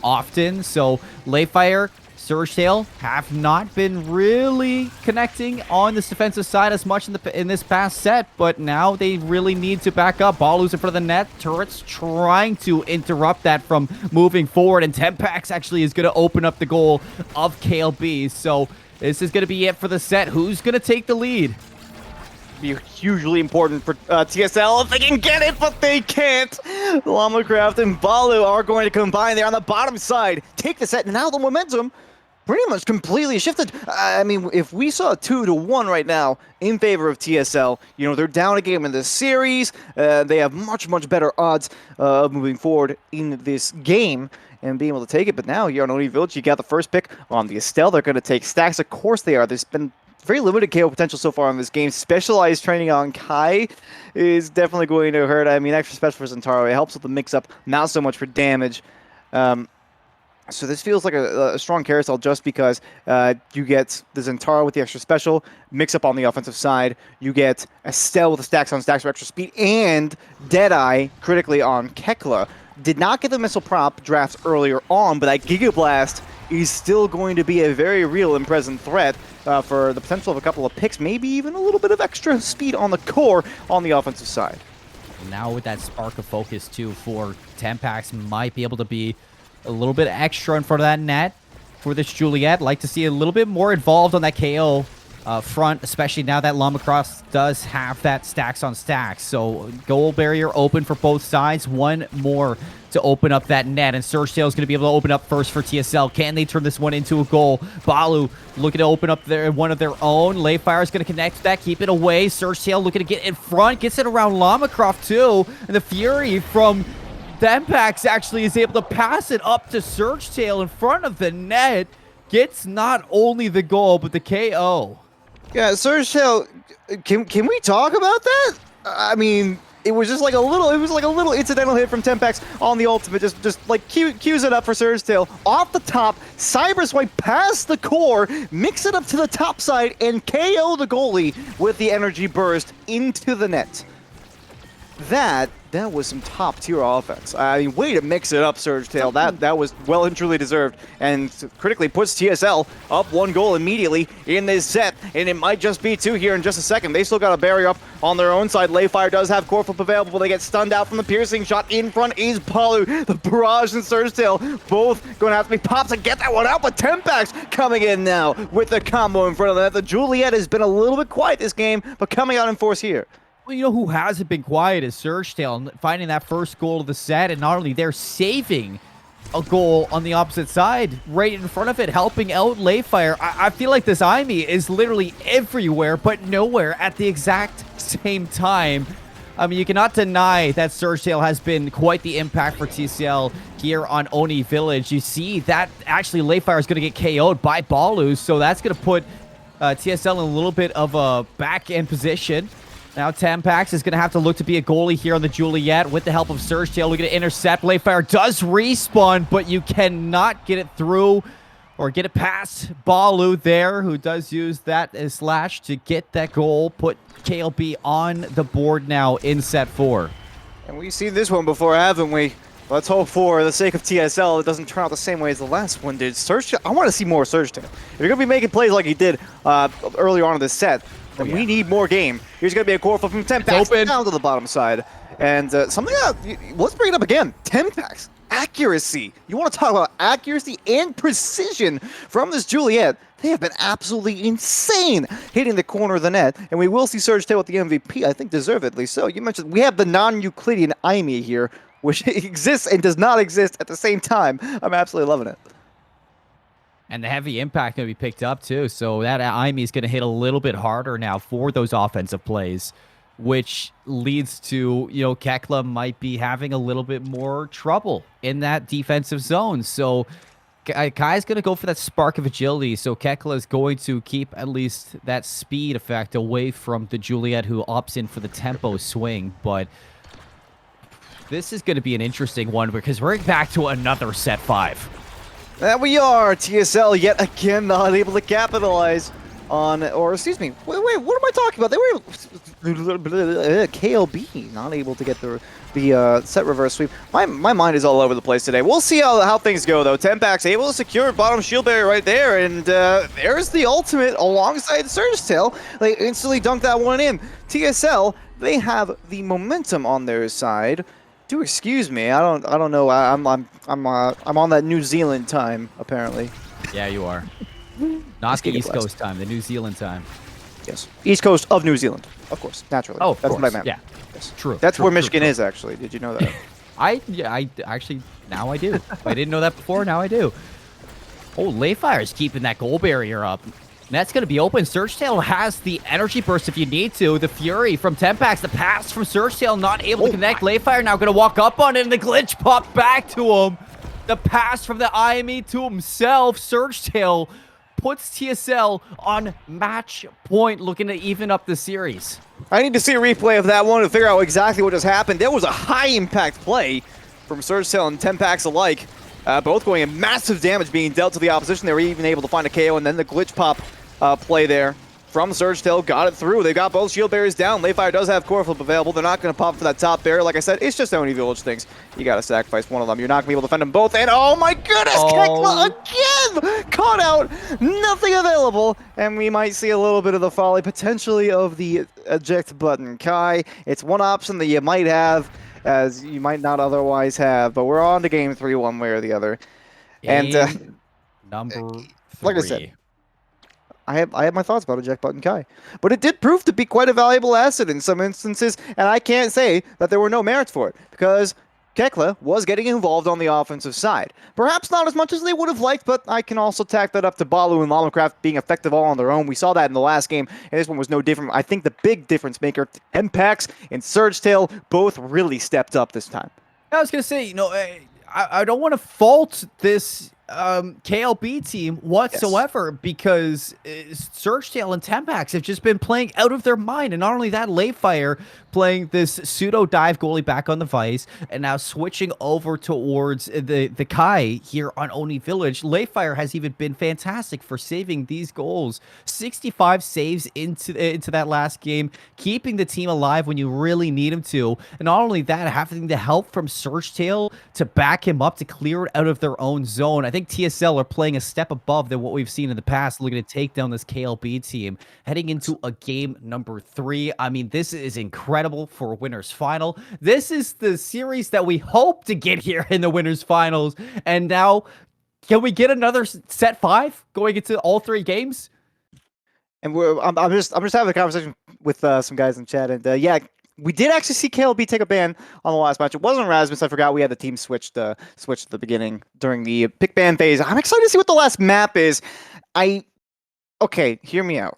often. So LayFire, Surgetale have not been really connecting on this defensive side as much in this past set, but now they really need to back up. Balu's in front of the net. Turret's trying to interrupt that from moving forward, and Tempax actually is going to open up the goal of KLB. So this is going to be it for the set. Who's going to take the lead? Be hugely important for TSL if they can get it, but they can't. LamaCraft and Balu are going to combine there on the bottom side, take the set, and now the momentum pretty much completely shifted. I mean, if we saw 2-1 right now in favor of TSL, they're down a game in this series. They have much better odds of moving forward in this game and being able to take it. But now here on Oni Village, you got the first pick on the Estelle. They're going to take stacks. Of course they are. There's been very limited KO potential so far in this game. Specialized training on Kai is definitely going to hurt. I mean, extra special for Zentaro. It helps with the mix-up, not so much for damage. So this feels like a strong carousel just because you get the Zentaro with the extra special, mix up on the offensive side. You get Estelle with the stacks on stacks for extra speed, and Deadeye critically on Kekla. Did not get the missile prop drafts earlier on, but that Giga Blast is still going to be a very real and present threat for the potential of a couple of picks, maybe even a little bit of extra speed on the core on the offensive side. Now with that spark of focus too for Tempax, might be able to be a little bit extra in front of that net for this Juliet. Like to see a little bit more involved on that KO front, especially now that LamaCraft does have that stacks on stacks. So goal barrier open for both sides. One more to open up that net, and Surgetale is going to be able to open up first for TSL. Can they turn this one into a goal? Balu looking to open up one of their own. LayFire is going to connect that, keep it away. Surgetale looking to get in front, gets it around LamaCraft too, and the Fury from Tempax actually is able to pass it up to Surgetale in front of the net. Gets not only the goal, but the KO. Yeah, Surgetale, can we talk about that? I mean, it was just like a little incidental hit from Tempax on the ultimate, just like cues it up for Surgetale. Off the top, cyber swipe past the core, mix it up to the top side, and KO the goalie with the energy burst into the net. That was some top-tier offense. I mean, way to mix it up, Surgetale. That was well and truly deserved, and critically puts TSL up 1 goal immediately in this set, and it might just be 2 here in just a second. They still got a barrier up on their own side. LayFire does have core flip available, but they get stunned out from the piercing shot. In front is Balu. The barrage and Surgetale both going to have to be popped to get that one out, but Tempax coming in now with the combo in front of the net. The Juliet has been a little bit quiet this game, but coming out in force here. Well, you know who hasn't been quiet is Surgetale, finding that first goal of the set, and not only they're saving a goal on the opposite side, right in front of it, helping out LayFire. I feel like this IME is literally everywhere, but nowhere at the exact same time. I mean, you cannot deny that Surgetale has been quite the impact for TCL here on Oni Village. You see that actually LayFire is going to get KO'd by Balu, so that's going to put TSL in a little bit of a back-end position. Now Tempax is going to have to look to be a goalie here on the Juliet with the help of Surgetale. Looking to intercept. LayFire does respawn, but you cannot get it through or get it past Balu there, who does use that as slash to get that goal. Put KLB on the board now in set 4. And we've seen this one before, haven't we? Let's hope for the sake of TSL it doesn't turn out the same way as the last one did. I want to see more Surgetale. If you're going to be making plays like he did earlier on in this set, then we need more game. Here's going to be a core flip from Tempax down to the bottom side. And something else, let's bring it up again. Tempax, accuracy. You want to talk about accuracy and precision from this Juliet. They have been absolutely insane hitting the corner of the net. And we will see Surgetale with the MVP, I think deservedly so. You mentioned we have the non-Euclidean IME here, which exists and does not exist at the same time. I'm absolutely loving it. And the heavy impact going to be picked up, too. So that IME is going to hit a little bit harder now for those offensive plays, which leads to, you know, Kekla might be having a little bit more trouble in that defensive zone. So Kai's going to go for that spark of agility. So Kekla is going to keep at least that speed effect away from the Juliet, who opts in for the tempo swing. But this is going to be an interesting one because we're back to another set 5. There we are, TSL yet again not able to capitalize on, or excuse me, wait, what am I talking about? They were KLB not able to get the set reverse sweep. My mind is all over the place today. We'll see how things go though. Tempax able to secure bottom shield barrier right there, and there's the ultimate alongside Surgetale. They instantly dunk that one in. TSL, they have the momentum on their side. Do excuse me, I don't know. I'm on that New Zealand time apparently. Yeah, you are. Not the East Coast time, the New Zealand time. Yes, East Coast of New Zealand, of course, naturally. Oh, that's what I meant. Yeah, yes. True. That's where Michigan is actually. Did you know that? I actually now I do. I didn't know that before. Now I do. Oh, LayFire is keeping that goal barrier up. Net's going to be open. Surgetale has the energy burst if you need to. The Fury from Tempax. The pass from Surgetale not able to connect. LayFire now going to walk up on it, and the glitch popped back to him. The pass from the IME to himself. Surgetale puts TSL on match point, looking to even up the series. I need to see a replay of that one to figure out exactly what just happened. There was a high-impact play from Surgetale and Tempax alike. Both going in massive damage being dealt to the opposition. They were even able to find a KO, and then the glitch pop play there from Surgetale got it through. They've got both shield barriers down. LayFire does have core flip available. They're not going to pop for that top barrier. Like I said, it's just Oni Village things. You got to sacrifice one of them. You're not going to be able to defend them both. And oh my goodness, Kekla alive! Caught out, nothing available, and we might see a little bit of the folly, potentially, of the eject button. Kai, it's one option that you might have, as you might not otherwise have, but we're on to game 3 one way or the other. And Game number 3. like I said, I have my thoughts about eject button Kai, but it did prove to be quite a valuable asset in some instances, and I can't say that there were no merits for it, because Kekla was getting involved on the offensive side. Perhaps not as much as they would have liked, but I can also tack that up to Balu and LamaCraft being effective all on their own. We saw that in the last game, and this one was no different. I think the big difference maker, Tempax and Surgetale, both really stepped up this time. I was going to say, you know, I don't want to fault this KLB team whatsoever, because Surgetale and Tempax have just been playing out of their mind. And not only that, LayFire playing this pseudo dive goalie back on the Vice, and now switching over towards the Kai here on Oni Village. LayFire has even been fantastic for saving these goals. 65 saves into that last game, keeping the team alive when you really need him to. And not only that, having the help from Surgetale to back him up to clear it out of their own zone. I think TSL are playing a step above than what we've seen in the past, looking to take down this KLB team, heading into a game number 3. I mean, this is incredible for a winners final. This is the series that we hope to get here in the winners finals. And now, can we get another set 5 going into all 3 games? And I'm just having a conversation with some guys in chat, and yeah, we did actually see KLB take a ban on the last match. It wasn't Rasmus. I forgot we had the team switched at the beginning during the pick ban phase. I'm excited to see what the last map is. Okay, hear me out.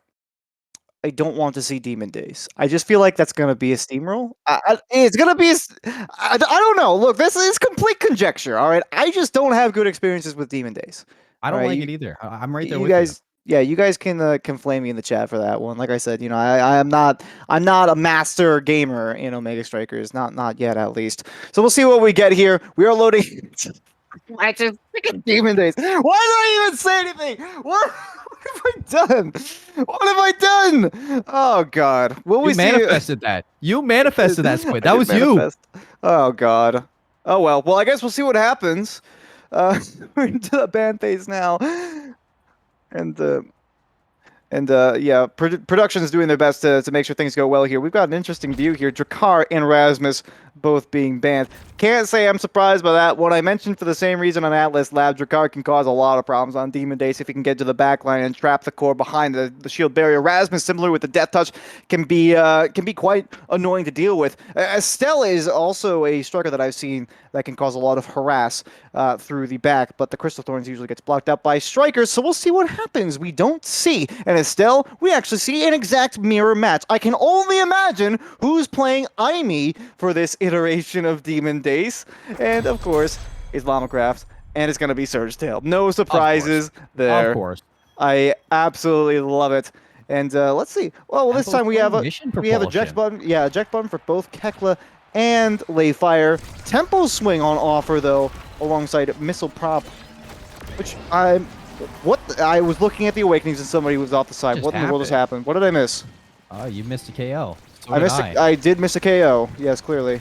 I don't want to see Demon Days. I just feel like that's going to be a steamroll. It's going to be I don't know. Look, this is complete conjecture, all right? I just don't have good experiences with Demon Days. I don't like it either. I'm right there you with guys. you. Yeah, you guys can flame me in the chat for that one. Like I said, you know, I'm not a master gamer in Omega Strikers, not yet at least. So we'll see what we get here. We are loading. I just freaking Demon Days. Why did I even say anything? What have I done? What have I done? Oh God! Will we manifested that? You manifested that, Squidd. That was manifest. Oh God. Oh well. Well, I guess we'll see what happens. We're into the ban phase now. And yeah, production is doing their best to make sure things go well here. We've got an interesting view here. Drakkar and Rasmus both being banned. Can't say I'm surprised by that. What I mentioned for the same reason on Atlas Lab, Drakkar can cause a lot of problems on Demon Days if he can get to the back line and trap the core behind the shield barrier. Rasmus, similar with the Death Touch, can be quite annoying to deal with. Estelle is also a striker that I've seen that can cause a lot of harass through the back, but the Crystal Thorns usually gets blocked out by strikers, so we'll see what happens. We don't see an Estelle, we actually see an exact mirror match. I can only imagine who's playing Aimee for this iteration of Demon Days, and of course, it's LamaCraft, and it's going to be Surgetale. No surprises there. Of course. I absolutely love it. And let's see. Well, this time we have a eject button. Yeah, eject button for both Kekla and LayFire. Tempo swing on offer though, alongside missile prop, which I was looking at the awakenings and somebody was off the side. What in the world has happened? What did I miss? Oh, you missed a KO. So I did miss a KO. Yes, clearly.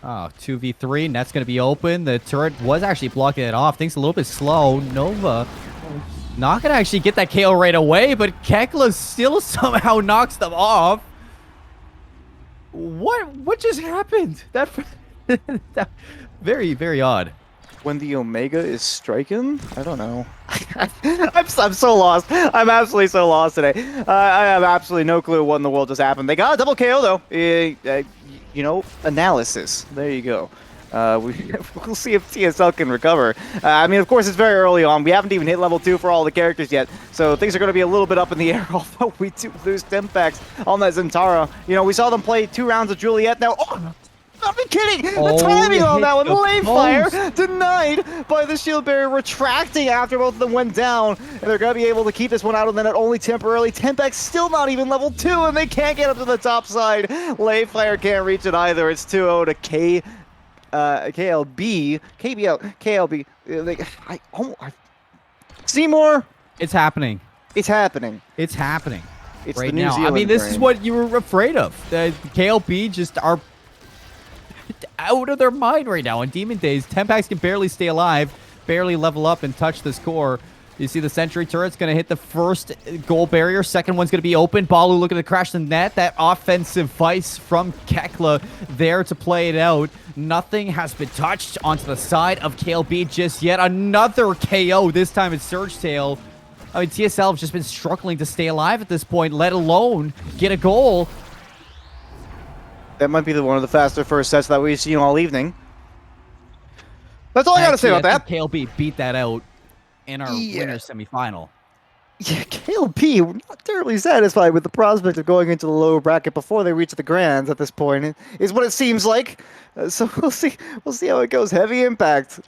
Oh, 2v3, net's going to be open. The turret was actually blocking it off. Things a little bit slow. Nova not going to actually get that KO right away, but Kekla still somehow knocks them off. What just happened? That very, very odd. When the Omega is striking? I don't know. I'm so lost. I'm absolutely so lost today. I have absolutely no clue what in the world just happened. They got a double KO though. You know, analysis. There you go. We'll see if TSL can recover. I mean, of course, it's very early on. We haven't even hit level 2 for all the characters yet, so things are going to be a little bit up in the air, although we do lose Tempax on that Zentara. You know, we saw them play 2 rounds of Juliet now. Oh, not be kidding! The timing on that one! LayFire denied by the shield barrier, retracting after both of them went down, and they're going to be able to keep this one out of the net only temporarily. Tempax still not even level 2, and they can't get up to the top side. LayFire can't reach it either. It's 2-0 to KLB. KLB. Cmoore. It's happening. It's happening. It's happening. It's right the New now. Zealand I mean, this brain. is what you were afraid of. The KLB just are out of their mind right now. On Demon Days, Tempax can barely stay alive, barely level up and touch the score. You see the sentry turret's going to hit the first goal barrier. Second one's going to be open. Balu looking to crash the net. That offensive vice from Kekla there to play it out. Nothing has been touched onto the side of KLB just yet. Another KO. This time it's Surgetale. I mean, TSL have just been struggling to stay alive at this point, let alone get a goal. That might be one of the faster first sets that we've seen all evening. That's all I got to say about that. KLB beat that out in our winner's semifinal. Yeah, KLB, we're not terribly satisfied with the prospect of going into the lower bracket before they reach the grands at this point, is what it seems like. So we'll see how it goes. Heavy impact,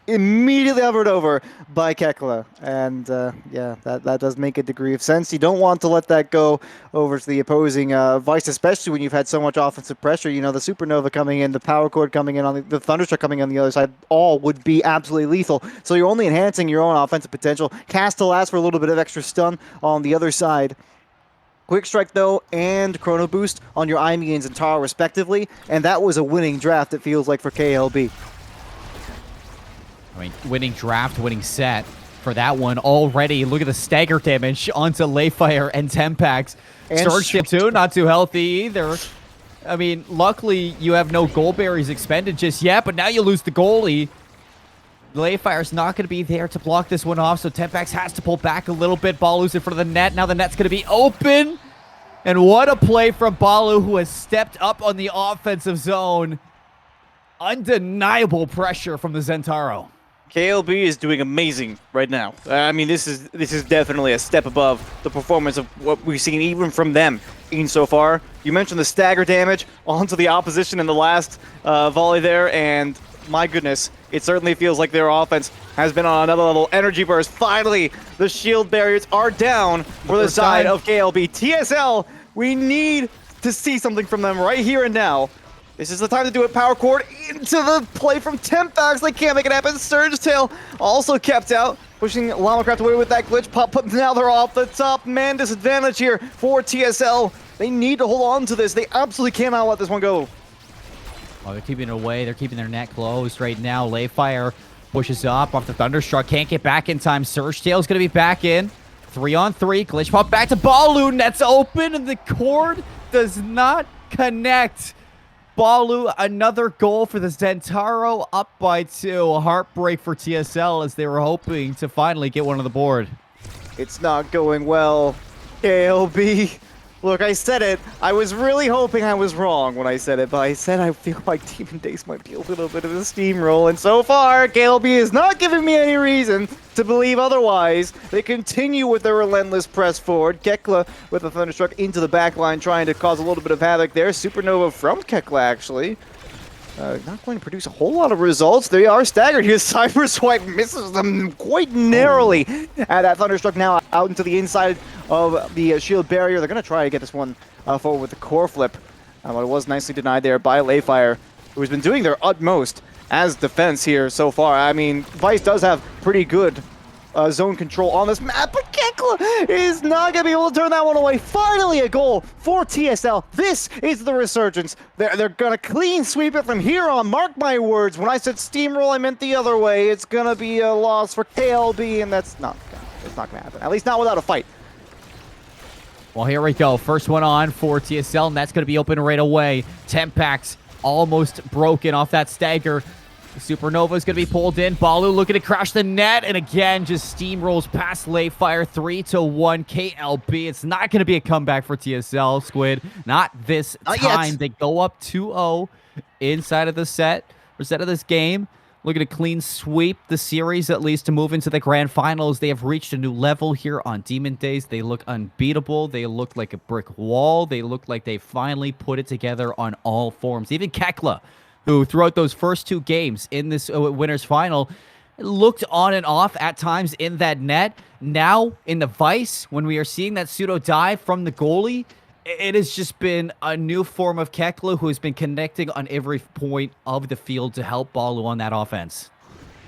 immediately hovered over by Kekla. And yeah, that does make a degree of sense. You don't want to let that go over to the opposing Vice, especially when you've had so much offensive pressure. You know, the Supernova coming in, the Power Chord coming in, the Thunderstruck coming on the other side, all would be absolutely lethal. So you're only enhancing your own offensive potential. Cast to last for a little bit of extra stun on the other side. Quick Strike, though, and Chrono Boost on your Imians and Tara, respectively. And that was a winning draft, it feels like, for KLB. I mean, winning draft, winning set for that one already. Look at the stagger damage onto LayFire and Tempax. Surgetale, too, not too healthy either. I mean, luckily, you have no goal berries expended just yet, but now you lose the goalie. LayFire's not going to be there to block this one off, so Tempax has to pull back a little bit. Balu's in front of the net. Now the net's going to be open. And what a play from Balu, who has stepped up on the offensive zone. Undeniable pressure from the Zentaro. KLB is doing amazing right now. I mean, this is definitely a step above the performance of what we've seen even from them in so far. You mentioned the stagger damage onto the opposition in the last volley there, and my goodness, it certainly feels like their offense has been on another level. Energy burst. Finally, the shield barriers are down for the side of KLB. TSL, we need to see something from them right here and now. This is the time to do it. Power Chord into the play from Tempax. They can't make it happen. Surgetale also kept out, pushing LamaCraft away with that glitch pop, but now they're off the top. Man, disadvantage here for TSL. They need to hold on to this. They absolutely cannot let this one go. Oh, they're keeping it away. They're keeping their net closed right now. LayFire pushes up off the Thunderstruck. Can't get back in time. Surgetale's going to be back in. 3-on-3. Glitch pop back to Balu. Net's open, and the cord does not connect. Balu, another goal for the Zentaro, up by 2. A heartbreak for TSL as they were hoping to finally get one on the board. It's not going well. KLB. Look, I said it. I was really hoping I was wrong when I said it, but I said I feel like Demon Days might be a little bit of a steamroll, and so far, KLB is not giving me any reason to believe otherwise. They continue with their relentless press forward. Kekla with a Thunderstruck into the back line, trying to cause a little bit of havoc there. Supernova from Kekla, actually. Not going to produce a whole lot of results. They are staggered here. Cyber Swipe misses them quite narrowly. And that Thunderstruck now out into the inside of the shield barrier. They're going to try to get this one forward with the core flip. But it was nicely denied there by LayFire, who has been doing their utmost as defense here so far. I mean, Vice does have pretty good zone control on this map, but Kekla is not going to be able to turn that one away. Finally a goal for TSL. This is the resurgence. They're going to clean sweep it from here on. Mark my words. When I said steamroll, I meant the other way. It's going to be a loss for KLB, and it's not going to happen. At least not without a fight. Well, here we go. First one on for TSL, and that's going to be open right away. Tempax almost broken off that stagger. Supernova is going to be pulled in. Balu looking to crash the net, and again, just steamrolls past LayFire. 3-1 KLB. It's not going to be a comeback for TSL, Squidd. Not this time. They go up 2-0 inside of the set of this game. Looking to clean sweep the series, at least, to move into the grand finals. They have reached a new level here on Demon Days. They look unbeatable. They look like a brick wall. They look like they finally put it together on all forms. Even Kekla, who throughout those first 2 games in this winners final looked on and off at times in that net. Now in the Vice, when we are seeing that pseudo dive from the goalie, it has just been a new form of Kekla, who has been connecting on every point of the field to help Balu on that offense.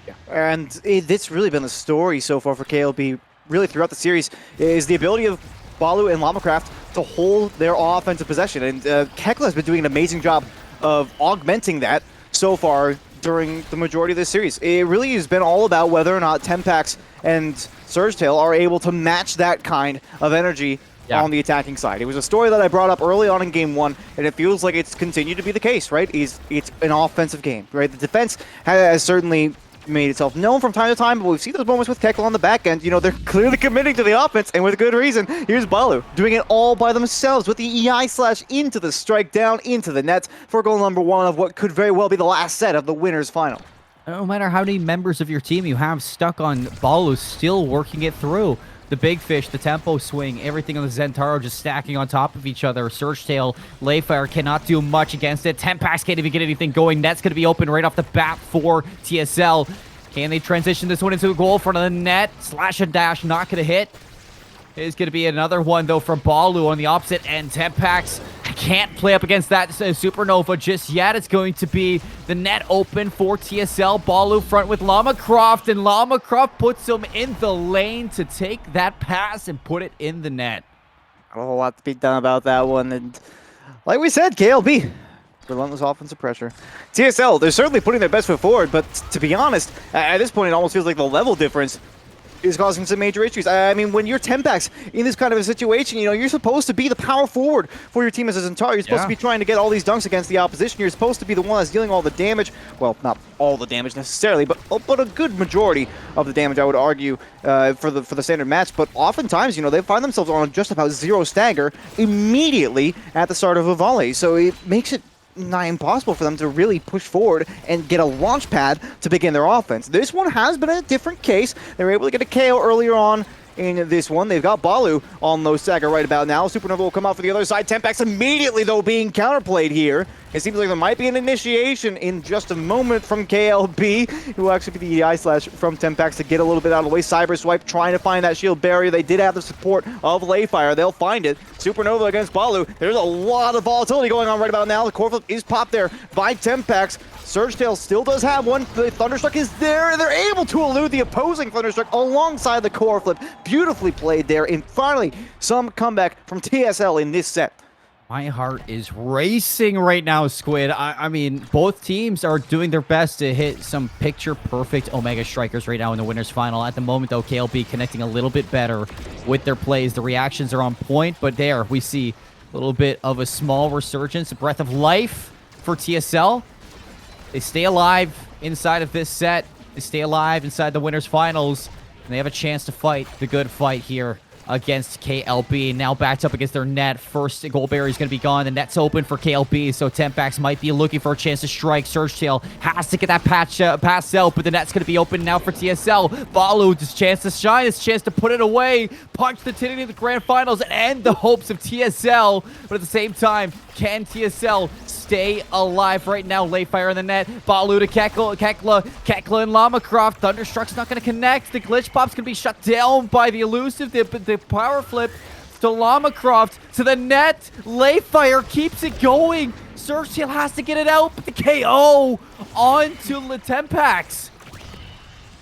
Yeah. And it's really been the story so far for KLB, really throughout the series, is the ability of Balu and LamaCraft to hold their offensive possession. And Kekla has been doing an amazing job of augmenting that so far, during the majority of this series. It really has been all about whether or not Tempax and Surgetale are able to match that kind of energy on the attacking side. It was a story that I brought up early on in game one, and it feels like it's continued to be the case, right? It's an offensive game, right? The defense has certainly made itself known from time to time, but we've seen those moments with Kekla on the back end. You know, they're clearly committing to the offense, and with good reason. Here's Balu doing it all by themselves with the EI slash into the strike down into the net for goal number one of what could very well be the last set of the winners final. No matter how many members of your team you have stuck on Balu, still working it through. The big fish, the tempo swing, everything on the Zentaro just stacking on top of each other. Surgetale, LayFire cannot do much against it. Tempax can't even get anything going. Net's going to be open right off the bat for TSL. Can they transition this one into a goal front of the net? Slash and dash, not going to hit. Is going to be another one, though, from Balu on the opposite end. Tempax can't play up against that Supernova just yet. It's going to be the net open for TSL. Balu front with LamaCraft, and LamaCraft puts him in the lane to take that pass and put it in the net. Not a whole lot to be done about that one. And like we said, KLB, relentless offensive pressure. TSL, they're certainly putting their best foot forward, but to be honest, at this point, it almost feels like the level difference is causing some major issues. I mean, when you're Tempax in this kind of a situation, you know, you're supposed to be the power forward for your team as an entire. You're supposed to be trying to get all these dunks against the opposition. You're supposed to be the one that's dealing all the damage. Well, not all the damage necessarily, but a good majority of the damage, I would argue, for the standard match. But oftentimes, you know, they find themselves on just about zero stagger immediately at the start of a volley. So it makes it nigh impossible for them to really push forward and get a launch pad to begin their offense. This one has been a different case. They were able to get a KO earlier on in this one. They've got Balu on low stagger right about now. Supernova will come out for the other side. Tempax immediately, though, being counterplayed here. It seems like there might be an initiation in just a moment from KLB, who will actually be the EI slash from Tempax to get a little bit out of the way. Cyber Swipe trying to find that shield barrier. They did have the support of LayFire. They'll find it. Supernova against Balu. There's a lot of volatility going on right about now. The core flip is popped there by Tempax. Surgetale still does have one. The Thunderstruck is there, and they're able to elude the opposing Thunderstruck alongside the core flip. Beautifully played there, and finally, some comeback from TSL in this set. My heart is racing right now, Squidd. I mean, both teams are doing their best to hit some picture-perfect Omega Strikers right now in the winners final. At the moment, though, KLB connecting a little bit better with their plays. The reactions are on point, but there we see a little bit of a small resurgence, a breath of life for TSL. They stay alive inside of this set. They stay alive inside the winners finals, and they have a chance to fight the good fight here against KLB. Now backed up against their net. First goal barrier is going to be gone. The net's open for KLB, so Tempax might be looking for a chance to strike. Surgetale has to get that pass out, but the net's going to be open now for TSL. Balu, his chance to shine, his chance to put it away. Punch the ticket into the grand finals and end the hopes of TSL. But at the same time, can TSL stay alive right now? LayFire in the net. Balu to Kekla and LamaCraft. Thunderstruck's not going to connect. The glitch pop's going to be shut down by the elusive. The power flip to LamaCraft to the net. LayFire keeps it going. Surgetale has to get it out, but the KO onto Tempax.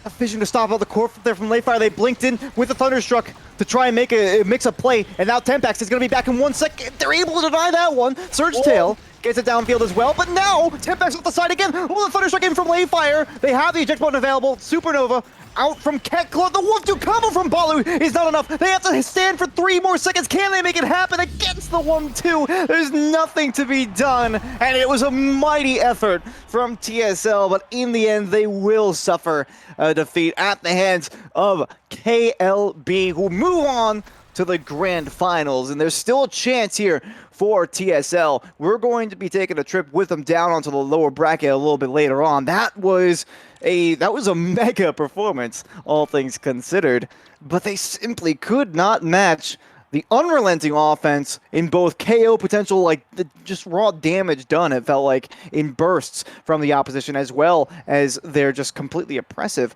A vision to stop all the core flip there from LayFire. They blinked in with the Thunderstruck to try and make a mix-up play, and now Tempax is going to be back in 1 second. They're able to deny that one. Surgetale gets it downfield as well, but now Tempax off the side again. Oh, the Thunderstruck in from LayFire. They have the eject button available. Supernova out from Kekla. The 1-2 combo from Balu is not enough. They have to stand for 3 more seconds. Can they make it happen against the 1-2? There's nothing to be done, and it was a mighty effort from TSL, but in the end, they will suffer a defeat at the hands of KLB, who move on to the grand finals, and there's still a chance here for TSL. We're going to be taking a trip with them down onto the lower bracket a little bit later on. That was a mega performance, all things considered, but they simply could not match the unrelenting offense in both KO potential, like just raw damage done, it felt like, in bursts from the opposition, as well as their just completely oppressive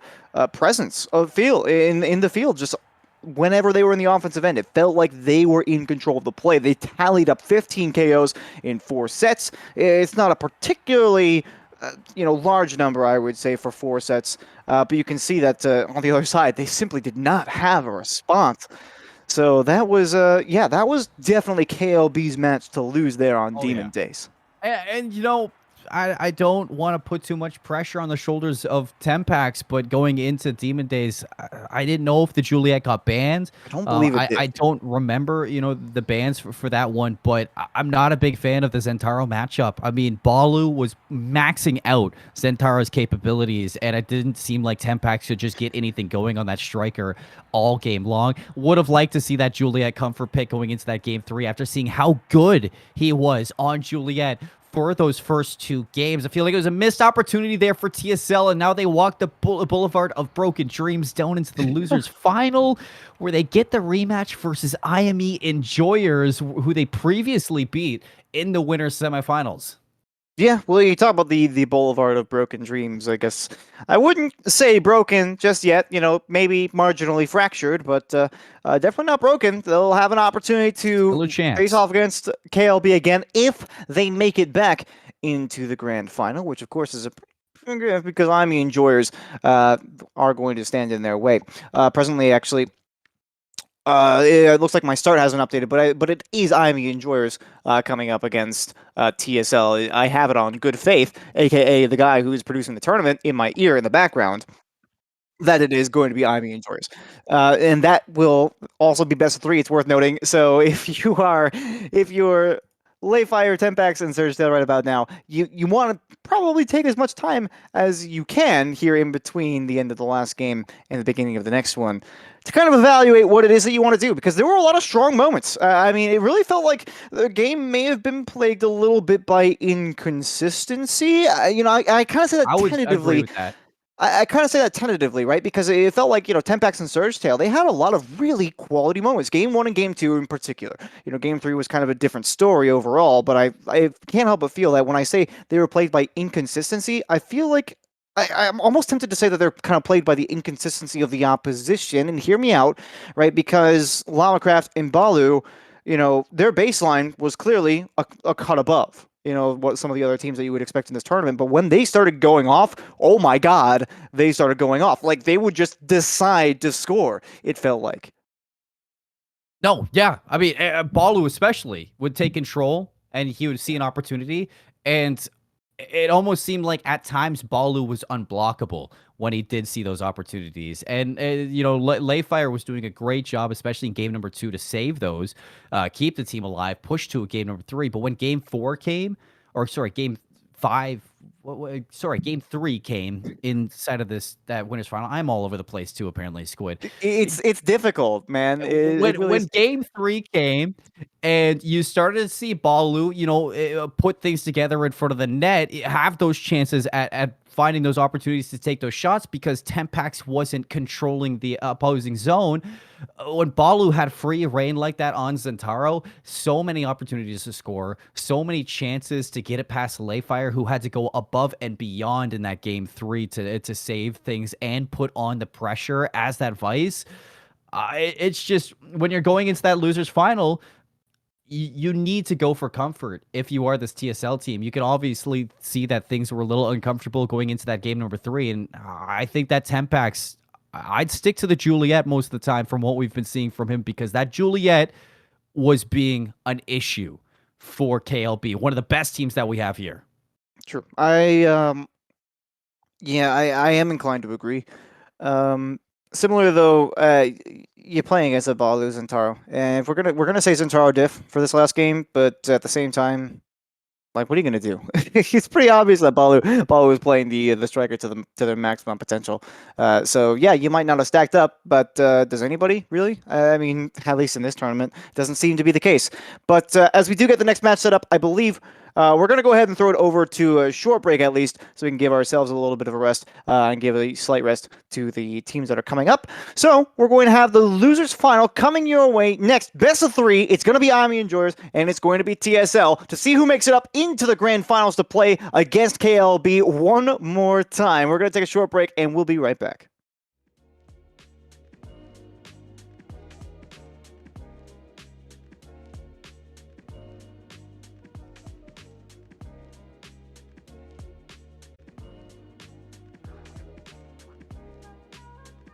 presence of field in the field. Just whenever they were in the offensive end, it felt like they were in control of the play. They tallied up 15 KOs in 4 sets. It's not a particularly large number, I would say, for 4 sets, but you can see that on the other side, they simply did not have a response. So that was, that was definitely KLB's match to lose there on Demon Days. And I don't want to put too much pressure on the shoulders of Tempax, but going into Demon Days, I didn't know if the Juliet got banned. I don't believe it I did. don't remember, the bans for that one, but I'm not a big fan of the Zentaro matchup. I mean, Balu was maxing out Zentaro's capabilities, and it didn't seem like Tempax could just get anything going on that striker all game long. Would have liked to see that Juliet comfort pick going into that game 3 after seeing how good he was on Juliet for those first 2 games. I feel like it was a missed opportunity there for TSL, and now they walk the boulevard of broken dreams down into the losers final, where they get the rematch versus IME Enjoyers, who they previously beat in the winners semifinals. Yeah, well, you talk about the Boulevard of Broken Dreams. I guess I wouldn't say broken just yet. Maybe marginally fractured, but definitely not broken. They'll have an opportunity Still a to face chance. off against KLB again if they make it back into the grand final, which of course is a because I mean enjoyers are going to stand in their way. Presently, actually. It looks like my start hasn't updated, but it is IME Enjoyers coming up against TSL. I have it on good faith, aka the guy who's producing the tournament, in my ear in the background, that it is going to be IME Enjoyers, and that will also be best of 3. It's worth noting. So if you're LayFire, Tempax, and Surgetale right about now, you want to probably take as much time as you can here in between the end of the last game and the beginning of the next one to kind of evaluate what it is that you want to do, because there were a lot of strong moments. I mean, it really felt like the game may have been plagued a little bit by inconsistency. I kind of say that I would agree tentatively. with that. I kind of say that tentatively, right? Because it felt like, Tempax and Surgetale, they had a lot of really quality moments. Game 1 and Game 2 in particular. Game 3 was kind of a different story overall, but I can't help but feel that when I say they were plagued by inconsistency, I feel like I'm almost tempted to say that they're kind of plagued by the inconsistency of the opposition. And hear me out, right? Because LamaCraft and Balu, their baseline was clearly a cut above, what some of the other teams that you would expect in this tournament. But when they started going off, oh my God, they started going off. Like they would just decide to score, it felt like. No, yeah. I mean, Balu especially would take control, and he would see an opportunity, and it almost seemed like at times Balu was unblockable when he did see those opportunities. And, LayFire was doing a great job, especially in game number 2, to save those, keep the team alive, push to a game number 3. But when game 4 came, or sorry, game 5, game 3 came inside of that winners final. I'm all over the place too, apparently, Squidd. It's difficult, man. It really When is. game 3 came and you started to see Balu, put things together in front of the net, have those chances at finding those opportunities to take those shots because Tempax wasn't controlling the opposing zone. When Balu had free reign like that on Zentaro, so many opportunities to score, so many chances to get it past LayFire, who had to go above and beyond in that game 3 to save things and put on the pressure as that vice. It's just when you're going into that losers final, you need to go for comfort if you are this TSL team. You can obviously see that things were a little uncomfortable going into that game number 3, and I think that Tempax, I'd stick to the Juliet most of the time from what we've been seeing from him, because that Juliet was being an issue for KLB, one of the best teams that we have here. True. Yeah, I am inclined to agree. Similar though, you're playing against a Balu Zentaro, and if we're gonna say Zentaro diff for this last game, but at the same time, like, what are you gonna do? It's pretty obvious that Balu is playing the striker to their maximum potential. So yeah, you might not have stacked up, but does anybody really? I mean, at least in this tournament, doesn't seem to be the case. But as we do get the next match set up, I believe we're going to go ahead and throw it over to a short break at least, so we can give ourselves a little bit of a rest and give a slight rest to the teams that are coming up. So we're going to have the losers final coming your way next. Best of 3. It's going to be IME Enjoyers, and it's going to be TSL to see who makes it up into the grand finals to play against KLB one more time. We're going to take a short break, and we'll be right back.